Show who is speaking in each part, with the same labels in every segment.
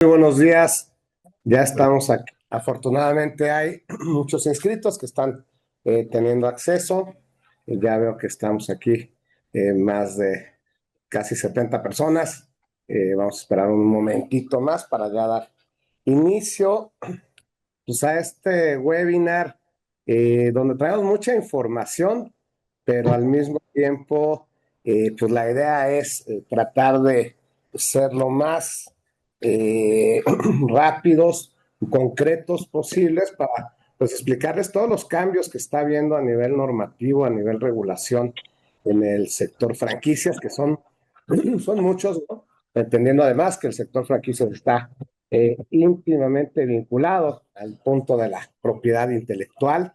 Speaker 1: Muy buenos días, ya estamos aquí. Afortunadamente hay muchos inscritos que están teniendo acceso. Ya veo que estamos aquí más de casi 70 personas. Vamos a esperar un momentito más para ya dar inicio pues, a este webinar donde traemos mucha información, pero al mismo tiempo, pues la idea es tratar de ser lo más rápidos y concretos posibles para pues, explicarles todos los cambios que está habiendo a nivel normativo, a nivel regulación en el sector franquicias, que son muchos, ¿no? Entendiendo además que el sector franquicias está íntimamente vinculado al punto de la propiedad intelectual.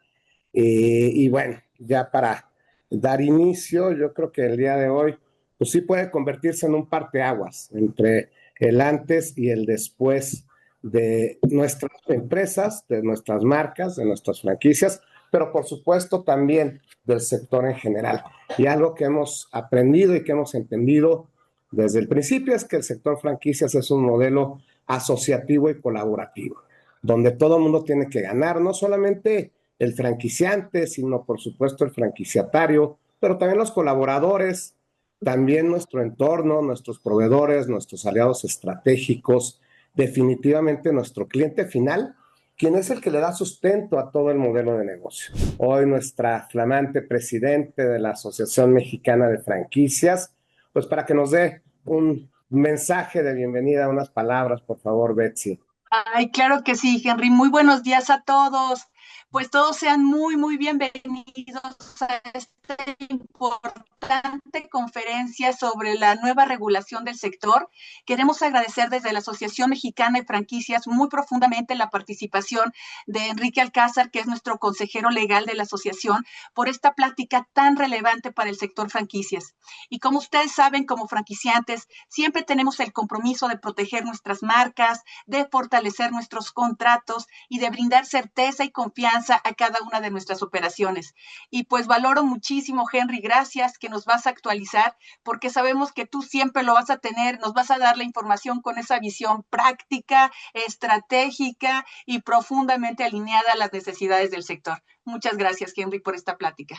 Speaker 1: Y bueno, ya para dar inicio, yo creo que el día de hoy, pues sí puede convertirse en un parteaguas entre el antes y el después de nuestras empresas, de nuestras marcas, de nuestras franquicias, pero por supuesto también del sector en general. Y algo que hemos aprendido y que hemos entendido desde el principio es que el sector franquicias es un modelo asociativo y colaborativo, donde todo el mundo tiene que ganar, no solamente el franquiciante, sino por supuesto el franquiciatario, pero también los colaboradores, también nuestro entorno, nuestros proveedores, nuestros aliados estratégicos, definitivamente nuestro cliente final, quien es el que le da sustento a todo el modelo de negocio. Hoy nuestra flamante presidente de la Asociación Mexicana de Franquicias, pues para que nos dé un mensaje de bienvenida, unas palabras, por favor, Betsy.
Speaker 2: Ay, claro que sí, Henry. Muy buenos días a todos. Pues todos sean muy bienvenidos a esta importante conferencia sobre la nueva regulación del sector. Queremos agradecer desde la Asociación Mexicana de Franquicias muy profundamente la participación de Enrique Alcázar, que es nuestro consejero legal de la asociación, por esta plática tan relevante para el sector franquicias. Y como ustedes saben, como franquiciantes, siempre tenemos el compromiso de proteger nuestras marcas, de fortalecer nuestros contratos y de brindar certeza y confianza a cada una de nuestras operaciones. Y pues valoro muchísimo, Henry, gracias que nos vas a actualizar, porque sabemos que tú siempre lo vas a tener, nos vas a dar la información con esa visión práctica, estratégica y profundamente alineada a las necesidades del sector. Muchas gracias, Henry, por esta plática.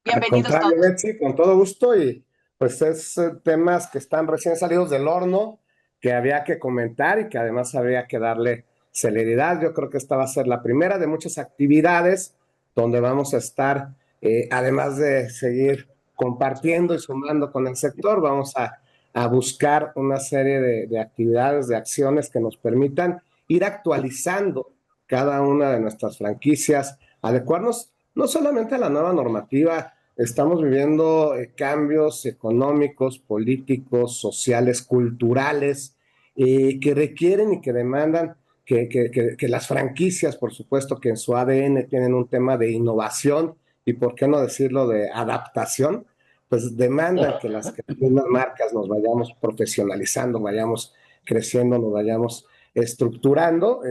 Speaker 1: Al
Speaker 2: Bienvenidos
Speaker 1: contrario,
Speaker 2: todos.
Speaker 1: Betsy, con todo gusto y pues es temas que están recién salidos del horno, que había que comentar y que además habría que darle celeridad. Yo creo que esta va a ser la primera de muchas actividades donde vamos a estar, además de seguir compartiendo y sumando con el sector, vamos a buscar una serie de actividades, de acciones que nos permitan ir actualizando cada una de nuestras franquicias, adecuarnos no solamente a la nueva normativa. Estamos viviendo cambios económicos, políticos, sociales, culturales, que requieren y que demandan que las franquicias, por supuesto, que en su ADN tienen un tema de innovación y, por qué no decirlo, de adaptación, pues demandan que las mismas marcas nos vayamos profesionalizando, vayamos creciendo, nos vayamos estructurando.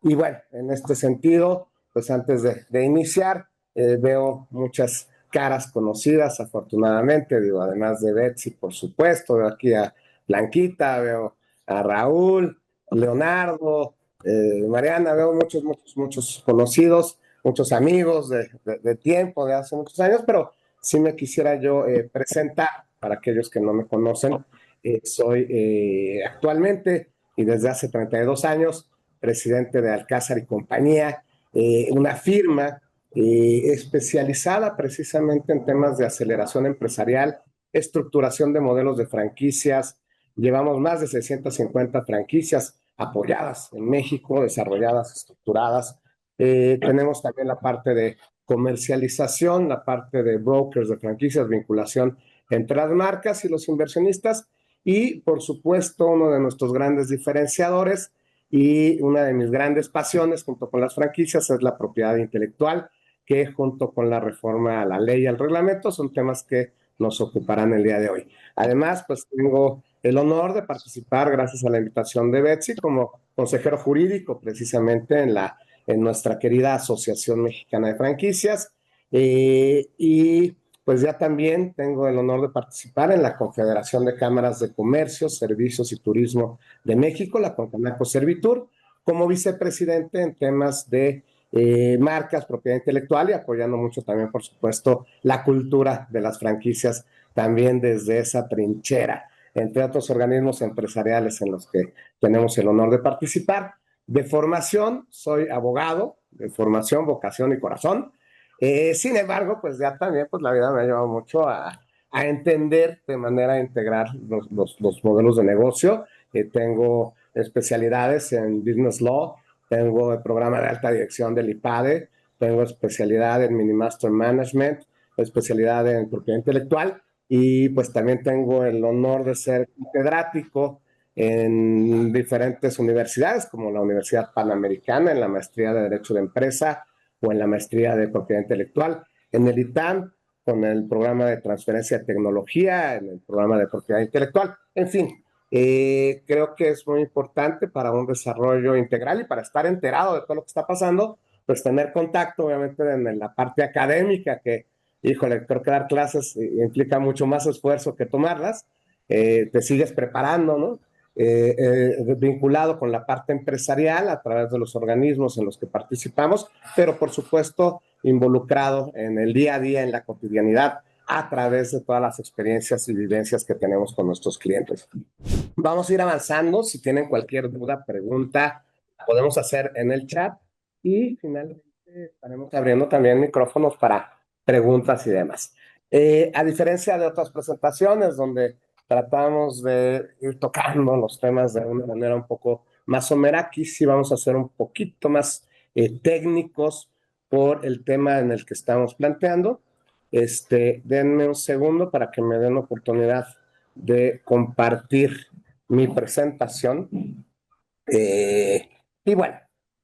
Speaker 1: Y bueno, en este sentido, pues antes de iniciar, veo muchas caras conocidas, afortunadamente, digo, además de Betsy, por supuesto, veo aquí a Blanquita, veo a Raúl, Leonardo, Mariana, veo muchos conocidos, muchos amigos de tiempo, de hace muchos años, pero sí me quisiera yo presentar para aquellos que no me conocen. Soy actualmente y desde hace 32 años presidente de Alcázar y Compañía, una firma especializada precisamente en temas de aceleración empresarial, estructuración de modelos de franquicias. Llevamos más de 650 franquicias apoyadas en México, desarrolladas, estructuradas. Tenemos también la parte de comercialización, la parte de brokers de franquicias, vinculación entre las marcas y los inversionistas. Y, por supuesto, uno de nuestros grandes diferenciadores y una de mis grandes pasiones junto con las franquicias es la propiedad intelectual, que junto con la reforma a la ley y al reglamento son temas que nos ocuparán el día de hoy. Además, pues tengo el honor de participar, gracias a la invitación de Betsy, como consejero jurídico precisamente en nuestra querida Asociación Mexicana de Franquicias. Y pues ya también tengo el honor de participar en la Confederación de Cámaras de Comercio, Servicios y Turismo de México, la Concanaco Servitur, como vicepresidente en temas de marcas, propiedad intelectual y apoyando mucho también, por supuesto, la cultura de las franquicias también desde esa trinchera, entre otros organismos empresariales en los que tenemos el honor de participar. De formación, soy abogado, de formación, vocación y corazón. Sin embargo, pues ya también pues la vida me ha llevado mucho a entender de manera integral los modelos de negocio. Tengo especialidades en Business Law, tengo el programa de alta dirección del IPADE, tengo especialidad en Mini Master Management, especialidad en propiedad intelectual y pues también tengo el honor de ser catedrático en diferentes universidades, como la Universidad Panamericana, en la maestría de Derecho de Empresa o en la maestría de Propiedad Intelectual, en el ITAM, con el programa de transferencia de tecnología, en el programa de propiedad intelectual, en fin. Creo que es muy importante para un desarrollo integral y para estar enterado de todo lo que está pasando, pues tener contacto, obviamente, en la parte académica, que, híjole, creo que dar clases implica mucho más esfuerzo que tomarlas. Te sigues preparando, ¿no? Vinculado con la parte empresarial a través de los organismos en los que participamos, pero por supuesto involucrado en el día a día, en la cotidianidad, a través de todas las experiencias y vivencias que tenemos con nuestros clientes. Vamos a ir avanzando. Si tienen cualquier duda, pregunta, podemos hacer en el chat y finalmente estaremos abriendo también micrófonos para preguntas y demás. A diferencia de otras presentaciones donde tratamos de ir tocando los temas de una manera un poco más somera, aquí sí vamos a ser un poquito más técnicos por el tema en el que estamos planteando. Denme un segundo para que me den oportunidad de compartir mi presentación. Eh, y bueno,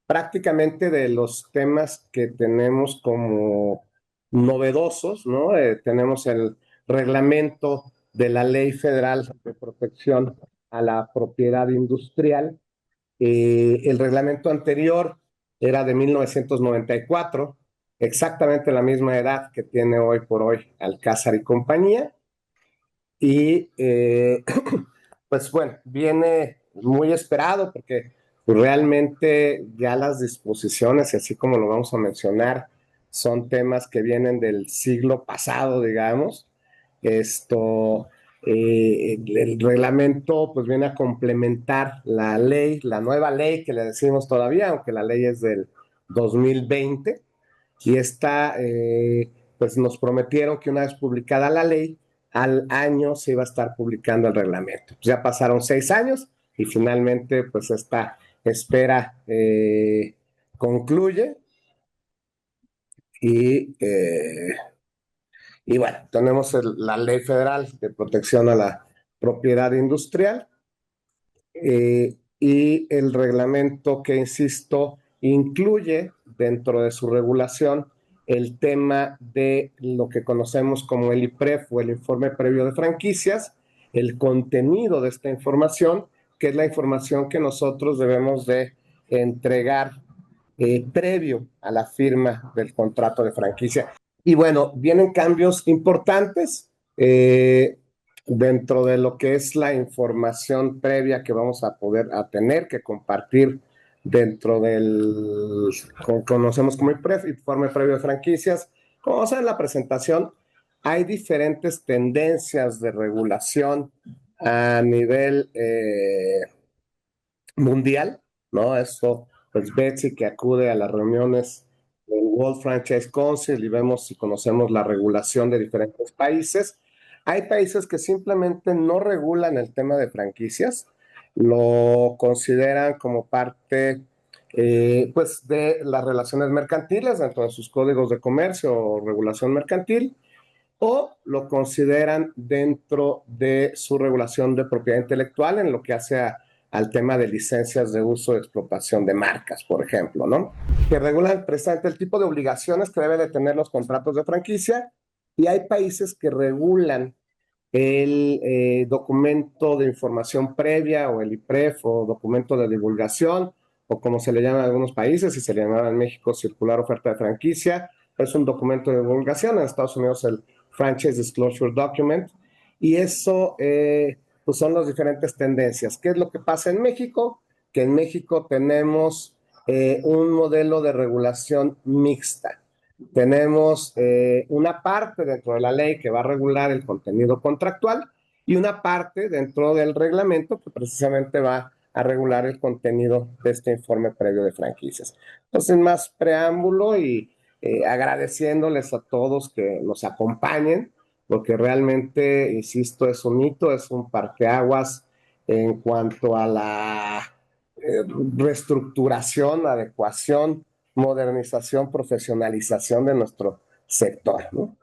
Speaker 1: prácticamente de los temas que tenemos como novedosos, ¿no? Tenemos el reglamento de la Ley Federal de Protección a la Propiedad Industrial. El reglamento anterior era de 1994, exactamente la misma edad que tiene hoy por hoy Alcázar y compañía. Y pues bueno, viene muy esperado porque realmente ya las disposiciones, y así como lo vamos a mencionar, son temas que vienen del siglo pasado, digamos. El reglamento pues viene a complementar la ley, la nueva ley que le decimos todavía, aunque la ley es del 2020, y esta pues nos prometieron que una vez publicada la ley, al año se iba a estar publicando el reglamento. Pues ya pasaron 6 años y finalmente pues esta espera concluye y, eh, y bueno, tenemos la Ley Federal de Protección a la Propiedad Industrial y el reglamento que, insisto, incluye dentro de su regulación el tema de lo que conocemos como el IPREF o el informe previo de franquicias, el contenido de esta información, que es la información que nosotros debemos de entregar previo a la firma del contrato de franquicia. Y bueno, vienen cambios importantes dentro de lo que es la información previa que vamos a poder tener que compartir dentro del, conocemos como informe previo de franquicias. Como vamos a ver en la presentación, hay diferentes tendencias de regulación a nivel mundial, ¿no? Eso, pues Betsy que acude a las reuniones del World Franchise Council y vemos y conocemos la regulación de diferentes países. Hay países que simplemente no regulan el tema de franquicias, lo consideran como parte pues de las relaciones mercantiles dentro de sus códigos de comercio o regulación mercantil, o lo consideran dentro de su regulación de propiedad intelectual en lo que hace al tema de licencias de uso y explotación de marcas, por ejemplo, ¿no? Que regulan precisamente el tipo de obligaciones que deben de tener los contratos de franquicia, y hay países que regulan el documento de información previa o el IPREF o documento de divulgación o como se le llama en algunos países, y se le llamaba en México circular oferta de franquicia. Es un documento de divulgación. En Estados Unidos el Franchise Disclosure Document, y eso pues son las diferentes tendencias. ¿Qué es lo que pasa en México? Que en México tenemos un modelo de regulación mixta. Tenemos una parte dentro de la ley que va a regular el contenido contractual y una parte dentro del reglamento que precisamente va a regular el contenido de este informe previo de franquicias. Entonces, más preámbulo y agradeciéndoles a todos que nos acompañen, porque realmente, insisto, es un hito, es un parteaguas en cuanto a la reestructuración, adecuación, modernización, profesionalización de nuestro sector, ¿no?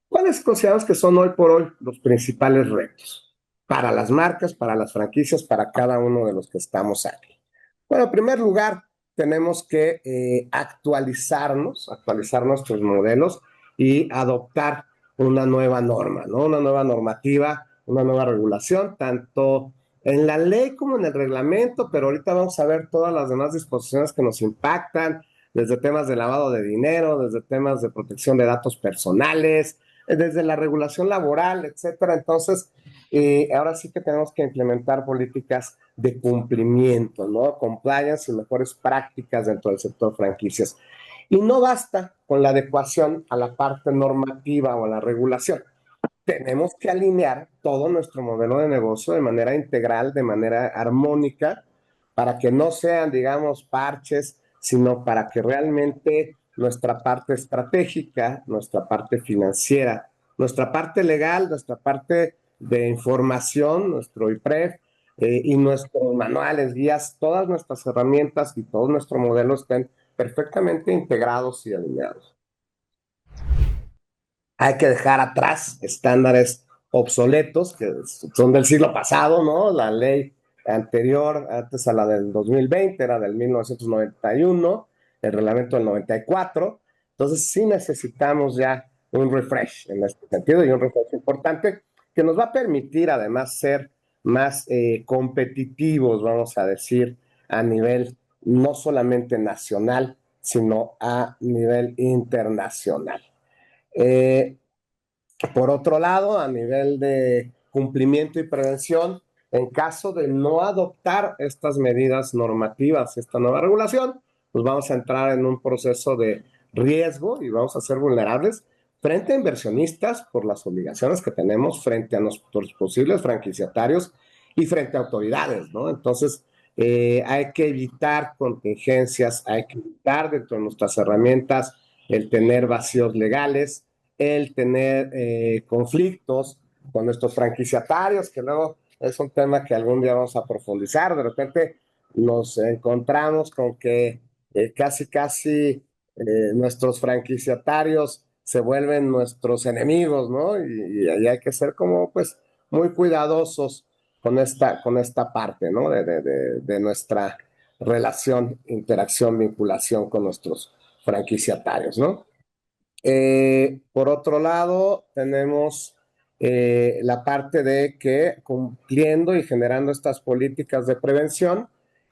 Speaker 1: ¿Cuáles consideramos que son hoy por hoy los principales retos para las marcas, para las franquicias, para cada uno de los que estamos aquí? Bueno, en primer lugar, tenemos que actualizar nuestros modelos y adoptar una nueva norma, ¿no? Una nueva normativa, una nueva regulación, tanto en la ley como en el reglamento, pero ahorita vamos a ver todas las demás disposiciones que nos impactan, desde temas de lavado de dinero, desde temas de protección de datos personales, desde la regulación laboral, etcétera. Entonces, ahora sí que tenemos que implementar políticas de cumplimiento, ¿no? Compliance y mejores prácticas dentro del sector franquicias. Y no basta con la adecuación a la parte normativa o a la regulación. Tenemos que alinear todo nuestro modelo de negocio de manera integral, de manera armónica, para que no sean, digamos, parches, sino para que realmente nuestra parte estratégica, nuestra parte financiera, nuestra parte legal, nuestra parte de información, nuestro IPREF y nuestros manuales, guías, todas nuestras herramientas y todo nuestro modelo estén perfectamente integrados y alineados. Hay que dejar atrás estándares obsoletos que son del siglo pasado, ¿no? La ley anterior, antes a la del 2020, era del 1991, el reglamento del 94. Entonces sí necesitamos ya un refresh en este sentido y un refresh importante que nos va a permitir además ser más competitivos, vamos a decir, a nivel no solamente nacional, sino a nivel internacional. Eh, por otro lado, a nivel de cumplimiento y prevención, en caso de no adoptar estas medidas normativas, esta nueva regulación, pues vamos a entrar en un proceso de riesgo y vamos a ser vulnerables frente a inversionistas por las obligaciones que tenemos frente a nuestros posibles franquiciatarios y frente a autoridades, ¿no? Entonces, hay que evitar contingencias, hay que evitar dentro de nuestras herramientas el tener vacíos legales, el tener conflictos con nuestros franquiciatarios, que luego es un tema que algún día vamos a profundizar. De repente nos encontramos con que casi nuestros franquiciatarios se vuelven nuestros enemigos, ¿no? Y hay que ser como pues muy cuidadosos con esta parte, ¿no? De nuestra relación, interacción, vinculación con nuestros franquiciatarios, ¿no? Por otro lado, tenemos la parte de que cumpliendo y generando estas políticas de prevención,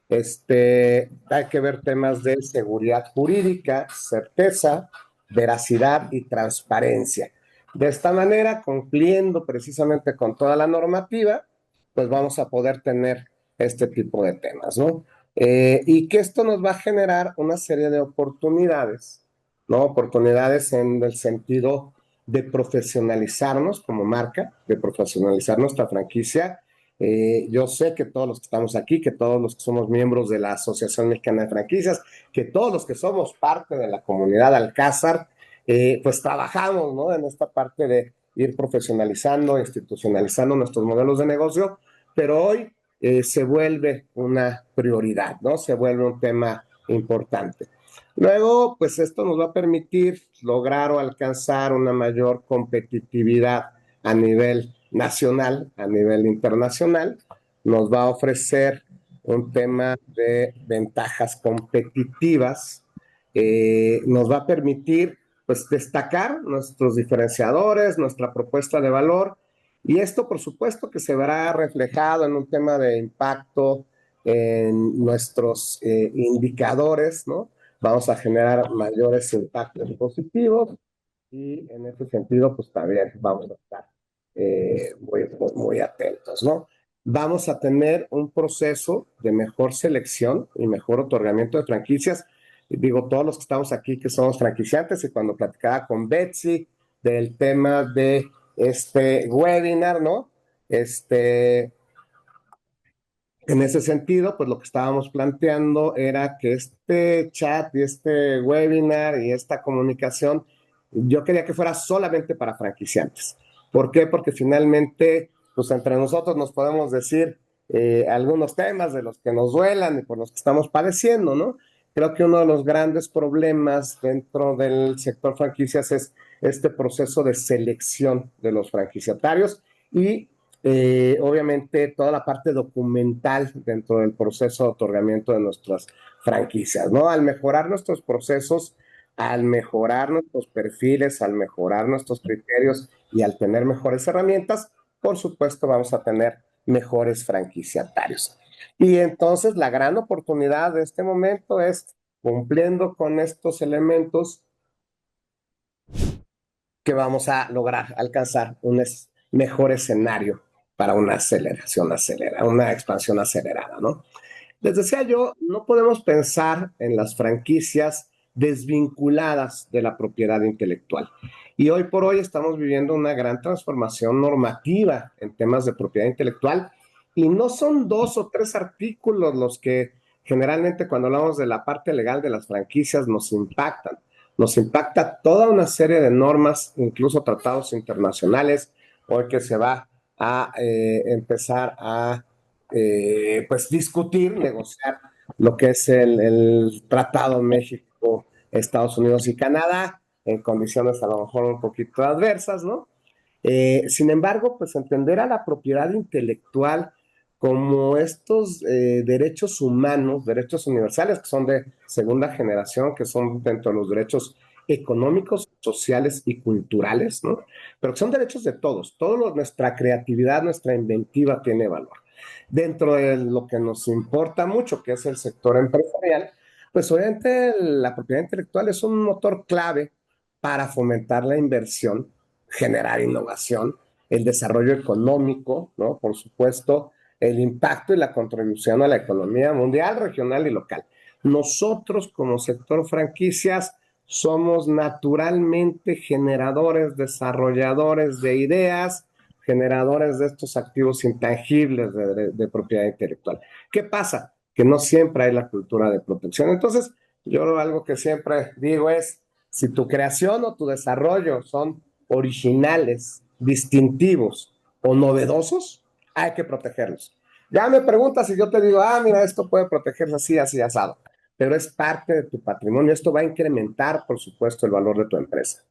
Speaker 1: hay que ver temas de seguridad jurídica, certeza, veracidad y transparencia. De esta manera, cumpliendo precisamente con toda la normativa, pues vamos a poder tener este tipo de temas, ¿no? Y que esto nos va a generar una serie de oportunidades, ¿no? Oportunidades en el sentido de profesionalizarnos como marca, de profesionalizar nuestra franquicia. Yo sé que todos los que estamos aquí, que todos los que somos miembros de la Asociación Mexicana de Franquicias, que todos los que somos parte de la comunidad Alcázar, pues trabajamos, ¿no? En esta parte de ir profesionalizando, institucionalizando nuestros modelos de negocio, pero hoy se vuelve una prioridad, ¿no? Se vuelve un tema importante. Luego, pues esto nos va a permitir lograr o alcanzar una mayor competitividad a nivel nacional, a nivel internacional. Nos va a ofrecer un tema de ventajas competitivas. Nos va a permitir, pues, destacar nuestros diferenciadores, nuestra propuesta de valor. Y esto, por supuesto, que se verá reflejado en un tema de impacto en nuestros indicadores, ¿no? Vamos a generar mayores impactos positivos y en ese sentido, pues también vamos a estar muy atentos, ¿no? Vamos a tener un proceso de mejor selección y mejor otorgamiento de franquicias. Digo, todos los que estamos aquí que somos franquiciantes, y cuando platicaba con Betsy del tema de este webinar, ¿no? Este, en ese sentido, pues lo que estábamos planteando era que este chat y este webinar y esta comunicación, yo quería que fuera solamente para franquiciantes. ¿Por qué? Porque finalmente, pues entre nosotros nos podemos decir algunos temas de los que nos duelan y por los que estamos padeciendo, ¿no? Creo que uno de los grandes problemas dentro del sector franquicias es este proceso de selección de los franquiciatarios y obviamente toda la parte documental dentro del proceso de otorgamiento de nuestras franquicias, ¿no? Al mejorar nuestros procesos, al mejorar nuestros perfiles, al mejorar nuestros criterios y al tener mejores herramientas, por supuesto vamos a tener mejores franquiciatarios. Y entonces la gran oportunidad de este momento es, cumpliendo con estos elementos, que vamos a lograr alcanzar un mejor escenario para una aceleración acelerada, una expansión acelerada, ¿no? Les decía yo, no podemos pensar en las franquicias desvinculadas de la propiedad intelectual. Y hoy por hoy estamos viviendo una gran transformación normativa en temas de propiedad intelectual y no son dos o tres artículos los que generalmente cuando hablamos de la parte legal de las franquicias nos impactan. Nos impacta toda una serie de normas, incluso tratados internacionales, hoy que se va a empezar a pues discutir, negociar lo que es el Tratado México, Estados Unidos y Canadá, en condiciones a lo mejor un poquito adversas, ¿no? Sin embargo, pues entender a la propiedad intelectual como estos derechos humanos, derechos universales, que son de segunda generación, que son dentro de los derechos económicos, sociales y culturales, ¿no? Pero que son derechos de todos. Nuestra creatividad, nuestra inventiva tiene valor. Dentro de lo que nos importa mucho, que es el sector empresarial, pues obviamente la propiedad intelectual es un motor clave para fomentar la inversión, generar innovación, el desarrollo económico, ¿no? Por supuesto, el impacto y la contribución a la economía mundial, regional y local. Nosotros como sector franquicias somos naturalmente generadores, desarrolladores de ideas, generadores de estos activos intangibles de propiedad intelectual. ¿Qué pasa? Que no siempre hay la cultura de protección. Entonces, yo algo que siempre digo es, si tu creación o tu desarrollo son originales, distintivos o novedosos, hay que protegerlos. Ya me preguntas si yo te digo, mira, esto puede protegerse así, así, asado, pero es parte de tu patrimonio. Esto va a incrementar, por supuesto, el valor de tu empresa.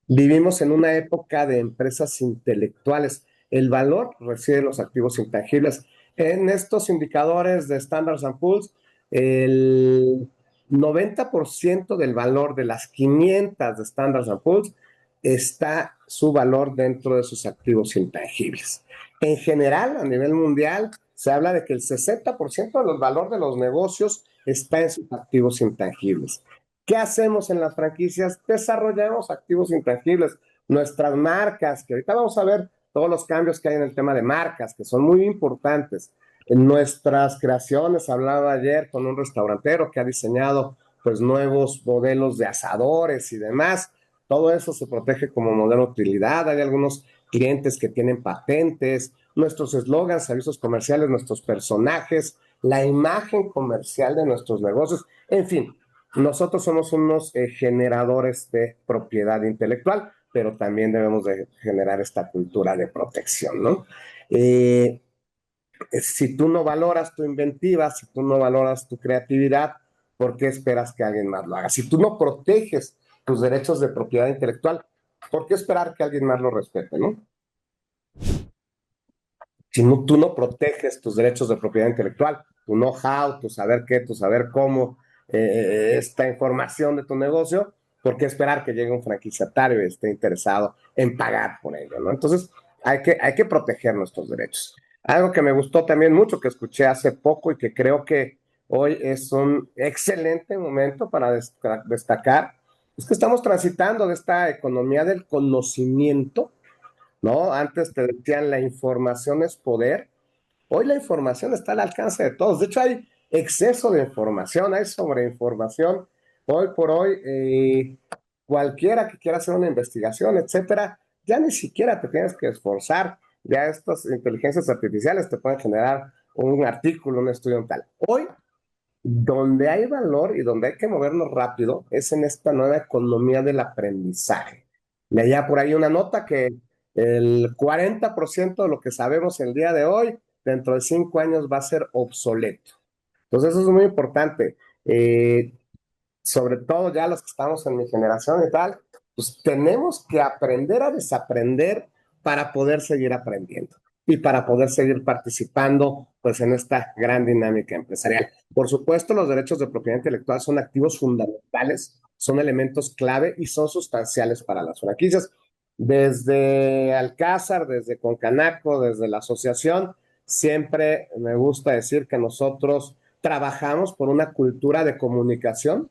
Speaker 1: Vivimos en una época de empresas intelectuales. El valor reside en los activos intangibles. En estos indicadores de Standard Poor's, el 90% del valor de las 500 de Standard Poor's está su valor dentro de sus activos intangibles. En general, a nivel mundial, se habla de que el 60% del valor de los negocios está en sus activos intangibles. ¿Qué hacemos en las franquicias? Desarrollamos activos intangibles, nuestras marcas, que ahorita vamos a ver todos los cambios que hay en el tema de marcas, que son muy importantes. En nuestras creaciones, hablaba ayer con un restaurantero que ha diseñado pues nuevos modelos de asadores y demás. Todo eso se protege como modelo de utilidad. Hay algunos clientes que tienen patentes, nuestros eslogans, avisos comerciales, nuestros personajes, la imagen comercial de nuestros negocios, en fin, nosotros somos unos generadores de propiedad intelectual, pero también debemos de generar esta cultura de protección, ¿no? Eh, si tú no valoras tu inventiva, si tú no valoras tu creatividad, ¿por qué esperas que alguien más lo haga? Si tú no proteges tus derechos de propiedad intelectual, ¿por qué esperar que alguien más lo respete, no? Si no, tú no proteges tus derechos de propiedad intelectual, tu know-how, tu saber qué, tu saber cómo, esta información de tu negocio, ¿por qué esperar que llegue un franquiciatario y esté interesado en pagar por ello, ¿no? Entonces, hay que proteger nuestros derechos. Algo que me gustó también mucho, que escuché hace poco y que creo que hoy es un excelente momento para destacar, Es que estamos transitando de esta economía del conocimiento, ¿no? Antes te decían la información es poder. Hoy la información está al alcance de todos. De hecho, hay exceso de información, hay sobreinformación. Hoy por hoy, cualquiera que quiera hacer una investigación, etcétera, ya ni siquiera te tienes que esforzar. Ya estas inteligencias artificiales te pueden generar un artículo, un estudio tal. Hoy, donde hay valor y donde hay que movernos rápido es en esta nueva economía del aprendizaje. Leía por ahí una nota que el 40% de lo que sabemos el día de hoy, dentro de 5 años, va a ser obsoleto. Entonces, eso es muy importante. Sobre todo ya los que estamos en mi generación y tal, pues tenemos que aprender a desaprender para poder seguir aprendiendo y para poder seguir participando pues en esta gran dinámica empresarial. Por supuesto, los derechos de propiedad intelectual son activos fundamentales, son elementos clave y son sustanciales para las franquicias. Desde Alcázar, desde Concanaco, desde la asociación, siempre me gusta decir que nosotros trabajamos por una cultura de comunicación,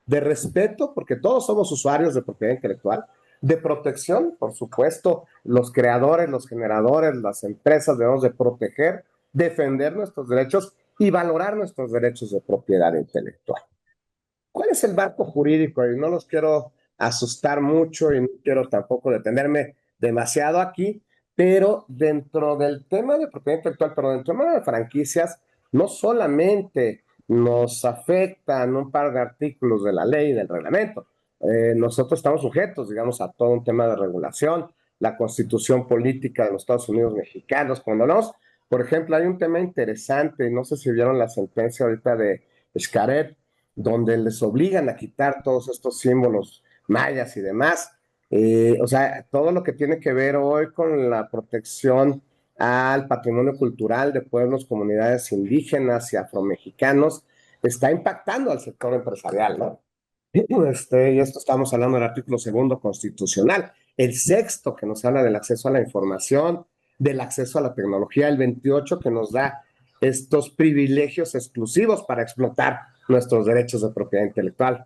Speaker 1: de respeto, porque todos somos usuarios de propiedad intelectual, de protección, por supuesto, los creadores, los generadores, las empresas debemos de proteger, defender nuestros derechos y valorar nuestros derechos de propiedad intelectual. ¿Cuál es el marco jurídico? Y no los quiero asustar mucho y no quiero tampoco detenerme demasiado aquí, pero dentro del tema de propiedad intelectual, pero dentro del tema de franquicias, no solamente nos afectan un par de artículos de la ley y del reglamento. Nosotros estamos sujetos, digamos, a todo un tema de regulación, la constitución política de los Estados Unidos mexicanos. Cuando hablamos, por ejemplo, hay un tema interesante, no sé si vieron la sentencia ahorita de Xcaret, donde les obligan a quitar todos estos símbolos mayas y demás. O sea, todo lo que tiene que ver hoy con la protección al patrimonio cultural de pueblos, comunidades indígenas y afromexicanos está impactando al sector empresarial, ¿no? Y esto estamos hablando del artículo segundo constitucional, el sexto que nos habla del acceso a la información, del acceso a la tecnología, el 28 que nos da estos privilegios exclusivos para explotar nuestros derechos de propiedad intelectual.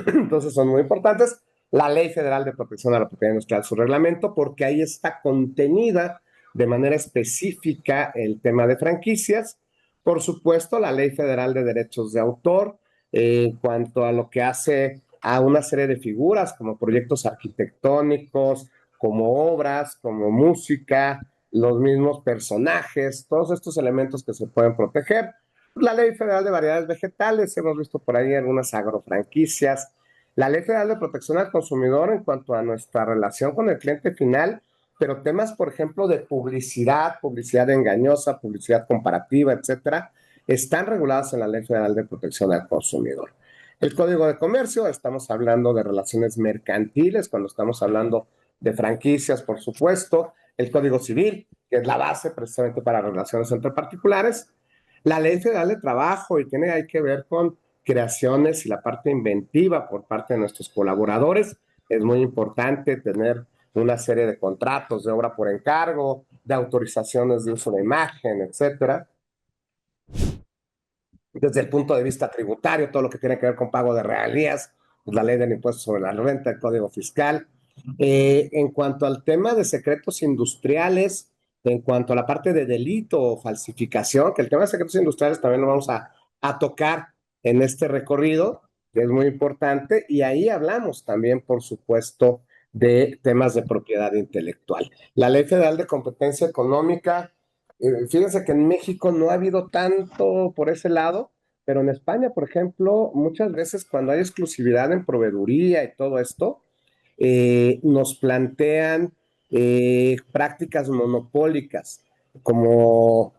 Speaker 1: Entonces son muy importantes. La Ley Federal de Protección a la Propiedad Industrial, su reglamento, porque ahí está contenida de manera específica el tema de franquicias. Por supuesto, la Ley Federal de Derechos de Autor, en cuanto a lo que hace a una serie de figuras como proyectos arquitectónicos, como obras, como música, los mismos personajes, todos estos elementos que se pueden proteger. La Ley Federal de Variedades Vegetales, hemos visto por ahí algunas agrofranquicias. La Ley Federal de Protección al Consumidor en cuanto a nuestra relación con el cliente final, pero temas, por ejemplo, de publicidad, publicidad engañosa, publicidad comparativa, etcétera, están reguladas en la Ley Federal de Protección al Consumidor. El Código de Comercio, estamos hablando de relaciones mercantiles, cuando estamos hablando de franquicias, por supuesto. El Código Civil, que es la base precisamente para relaciones entre particulares. La Ley Federal de Trabajo, y tiene hay que ver con creaciones y la parte inventiva por parte de nuestros colaboradores. Es muy importante tener una serie de contratos de obra por encargo, de autorizaciones de uso de imagen, etcétera. Desde el punto de vista tributario, todo lo que tiene que ver con pago de regalías, pues la ley del impuesto sobre la renta, el código fiscal. En cuanto al tema de secretos industriales, en cuanto a la parte de delito o falsificación, que el tema de secretos industriales también lo vamos a tocar en este recorrido, que es muy importante, y ahí hablamos también, por supuesto, de temas de propiedad intelectual. La Ley Federal de Competencia Económica, fíjense que en México no ha habido tanto por ese lado, pero en España, por ejemplo, muchas veces cuando hay exclusividad en proveeduría y todo esto, nos plantean prácticas monopólicas, como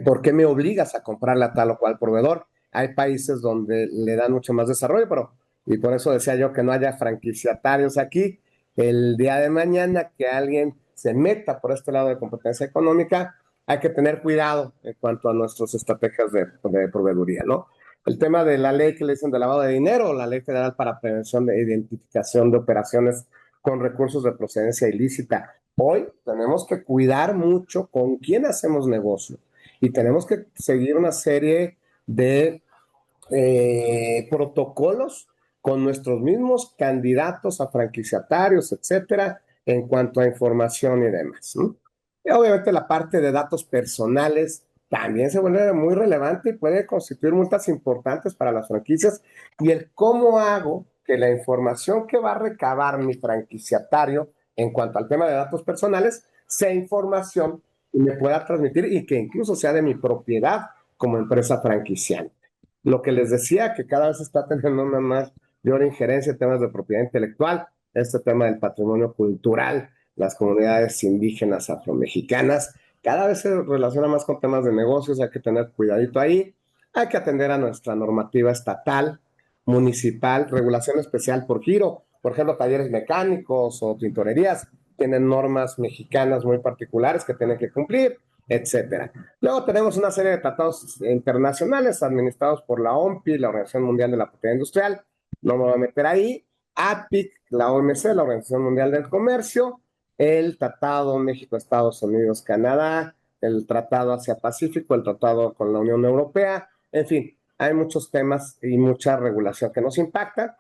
Speaker 1: ¿por qué me obligas a comprarle a tal o cual proveedor? Hay países donde le dan mucho más desarrollo, pero, y por eso decía yo que no haya franquiciatarios aquí. El día de mañana que alguien se meta por este lado de competencia económica, hay que tener cuidado en cuanto a nuestras estrategias de proveeduría, ¿no? El tema de la ley que le dicen de lavado de dinero, la ley federal para prevención de identificación de operaciones con recursos de procedencia ilícita. Hoy tenemos que cuidar mucho con quién hacemos negocio y tenemos que seguir una serie de protocolos con nuestros mismos candidatos a franquiciatarios, etcétera, en cuanto a información y demás, ¿no? Y obviamente la parte de datos personales también se vuelve muy relevante y puede constituir multas importantes para las franquicias. Y el cómo hago que la información que va a recabar mi franquiciatario en cuanto al tema de datos personales sea información y me pueda transmitir y que incluso sea de mi propiedad como empresa franquiciante. Lo que les decía, que cada vez está teniendo una más mayor injerencia en temas de propiedad intelectual, este tema del patrimonio cultural, las comunidades indígenas afromexicanas, cada vez se relaciona más con temas de negocios, hay que tener cuidadito ahí, hay que atender a nuestra normativa estatal, municipal, regulación especial por giro, por ejemplo, talleres mecánicos o tintorerías, tienen normas mexicanas muy particulares que tienen que cumplir, etcétera. Luego tenemos una serie de tratados internacionales administrados por la OMPI, la Organización Mundial de la Propiedad Industrial, no me voy a meter ahí, APIC, la OMC, la Organización Mundial del Comercio, el Tratado México-Estados Unidos-Canadá, el Tratado Asia-Pacífico, el Tratado con la Unión Europea, en fin, hay muchos temas y mucha regulación que nos impacta.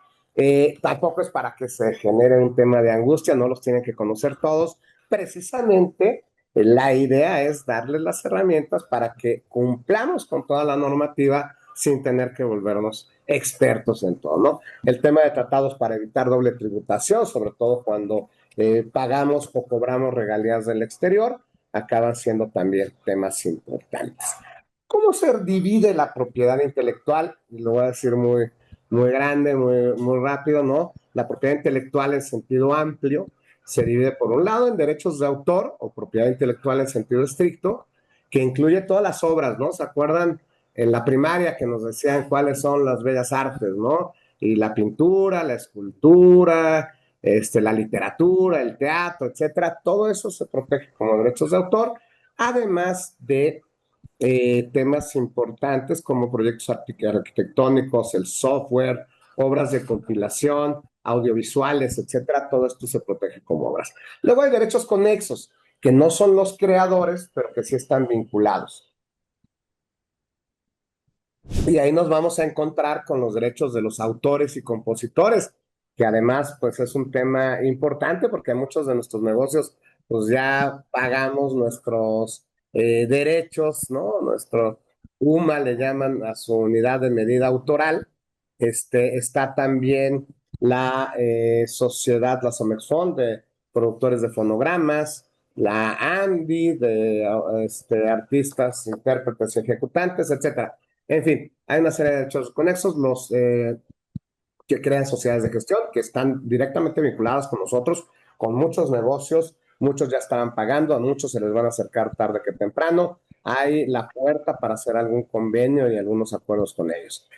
Speaker 1: Tampoco es para que se genere un tema de angustia, no los tienen que conocer todos. Precisamente la idea es darles las herramientas para que cumplamos con toda la normativa sin tener que volvernos expertos en todo, ¿no? El tema de tratados para evitar doble tributación, sobre todo cuando pagamos o cobramos regalías del exterior, acaban siendo también temas importantes. ¿Cómo se divide la propiedad intelectual? Y lo voy a decir muy grande, muy rápido, ¿no? La propiedad intelectual en sentido amplio se divide por un lado en derechos de autor o propiedad intelectual en sentido estricto, que incluye todas las obras, ¿no? ¿Se acuerdan en la primaria que nos decían cuáles son las bellas artes, ¿no? Y la pintura, la escultura, la literatura, el teatro, etcétera, todo eso se protege como derechos de autor, además de temas importantes como proyectos arquitectónicos, el software, obras de compilación, audiovisuales, etcétera, todo esto se protege como obras. Luego hay derechos conexos, que no son los creadores, pero que sí están vinculados. Y ahí nos vamos a encontrar con los derechos de los autores y compositores, que además pues es un tema importante porque muchos de nuestros negocios pues ya pagamos nuestros derechos, ¿no? Nuestro UMA le llaman a su unidad de medida autoral. Está también la sociedad, la Somexfond de productores de fonogramas, la ANDI de artistas, intérpretes y ejecutantes, etcétera. En fin, hay una serie de derechos conexos, los que crean sociedades de gestión que están directamente vinculadas con nosotros, con muchos negocios, muchos ya estaban pagando, a muchos se les van a acercar tarde que temprano, hay la puerta para hacer algún convenio y algunos acuerdos con ellos.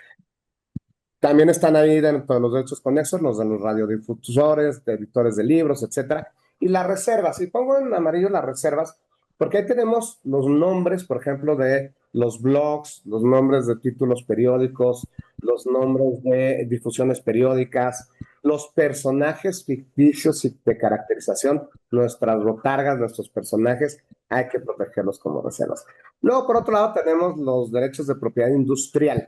Speaker 1: También están ahí dentro de los derechos conexos los de los radiodifusores, de editores de libros, etcétera. Y las reservas, y pongo en amarillo las reservas, porque ahí tenemos los nombres, por ejemplo, de los blogs, los nombres de títulos periódicos, los nombres de difusiones periódicas, los personajes ficticios y de caracterización, nuestras botargas, nuestros personajes, hay que protegerlos como reservas. Luego, por otro lado, tenemos los derechos de propiedad industrial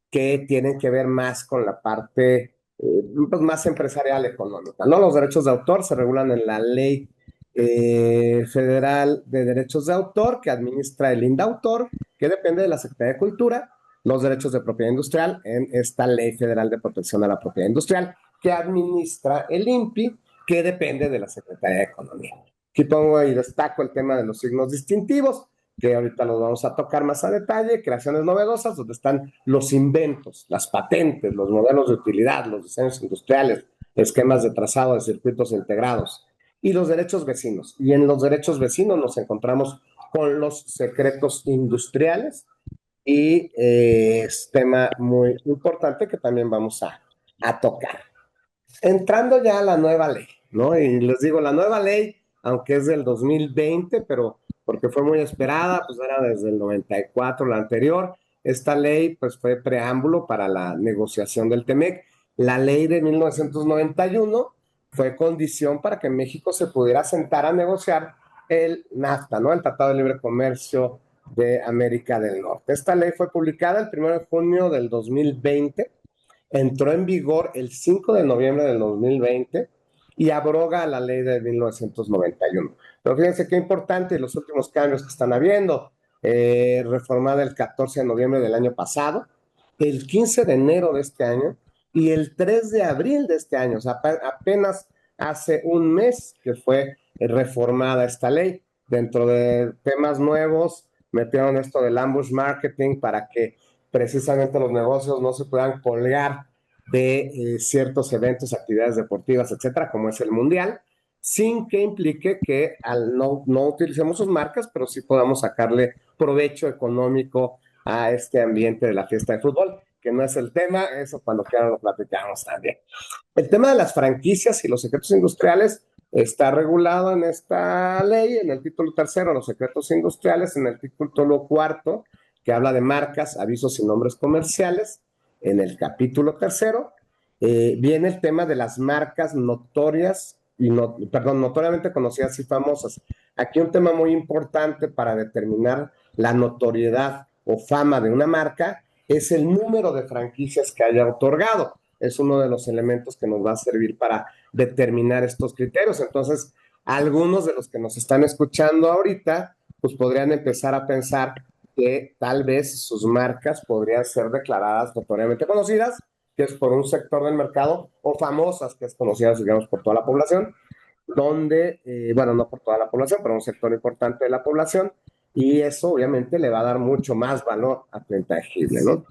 Speaker 1: que tienen que ver más con la parte pues más empresarial económica, ¿no? Los derechos de autor se regulan en la Ley Federal de Derechos de Autor que administra el INDAUTOR, que depende de la Secretaría de Cultura, los derechos de propiedad industrial en esta Ley Federal de Protección a la Propiedad Industrial, que administra el INPI, que depende de la Secretaría de Economía. Aquí pongo y destaco el tema de los signos distintivos, que ahorita los vamos a tocar más a detalle, creaciones novedosas, donde están los inventos, las patentes, los modelos de utilidad, los diseños industriales, esquemas de trazado de circuitos integrados y los derechos vecinos. Y en los derechos vecinos nos encontramos con los secretos industriales y es tema muy importante que también vamos a tocar. Entrando ya a la nueva ley, ¿no? Y les digo, la nueva ley, aunque es del 2020, pero porque fue muy esperada, pues era desde el 94 la anterior. Esta ley, pues fue preámbulo para la negociación del TEMEC. La ley de 1991 fue condición para que México se pudiera sentar a negociar el NAFTA, ¿no? El Tratado de Libre Comercio de América del Norte. Esta ley fue publicada el 1 de junio del 2020 entró en vigor el 5 de noviembre del 2020 y abroga la ley de 1991. Pero fíjense qué importante los últimos cambios que están habiendo. Reformada el 14 de noviembre del año pasado, el 15 de enero de este año y el 3 de abril de este año. O sea, apenas hace un mes que fue reformada esta ley. Dentro de temas nuevos, metieron esto del ambush marketing para que precisamente los negocios no se puedan colgar de ciertos eventos, actividades deportivas, etcétera, como es el Mundial, sin que implique que no utilicemos sus marcas, pero sí podamos sacarle provecho económico a este ambiente de la fiesta de fútbol, que no es el tema, eso cuando quieran lo platicamos también. El tema de las franquicias y los secretos industriales está regulado en esta ley, en el título tercero, los secretos industriales, en el título cuarto, que habla de marcas, avisos y nombres comerciales, en el capítulo tercero, viene el tema de las marcas notorias y notoriamente conocidas y famosas. Aquí un tema muy importante para determinar la notoriedad o fama de una marca es el número de franquicias que haya otorgado. Es uno de los elementos que nos va a servir para determinar estos criterios. Entonces, algunos de los que nos están escuchando ahorita, pues podrían empezar a pensar que tal vez sus marcas podrían ser declaradas notoriamente conocidas, que es por un sector del mercado, o famosas, que es conocidas, digamos, por toda la población, donde, bueno, no por toda la población, pero un sector importante de la población, y eso obviamente le va a dar mucho más valor a tu intangible, ¿no?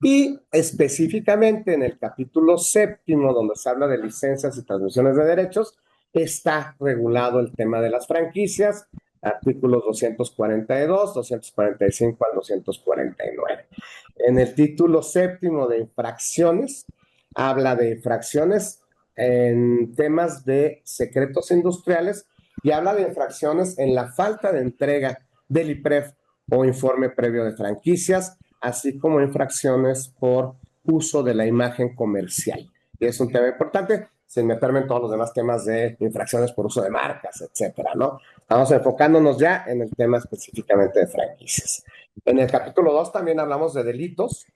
Speaker 1: Y específicamente en el capítulo séptimo, donde se habla de licencias y transmisiones de derechos, está regulado el tema de las franquicias, artículos 242, 245 al 249. En el título séptimo de infracciones, habla de infracciones en temas de secretos industriales y habla de infracciones en la falta de entrega del IPREF o informe previo de franquicias, así como infracciones por uso de la imagen comercial. Y es un tema importante, sin meterme en todos los demás temas de infracciones por uso de marcas, etcétera, ¿no? Estamos enfocándonos ya en el tema específicamente de franquicias. En el capítulo 2 también hablamos de delitos.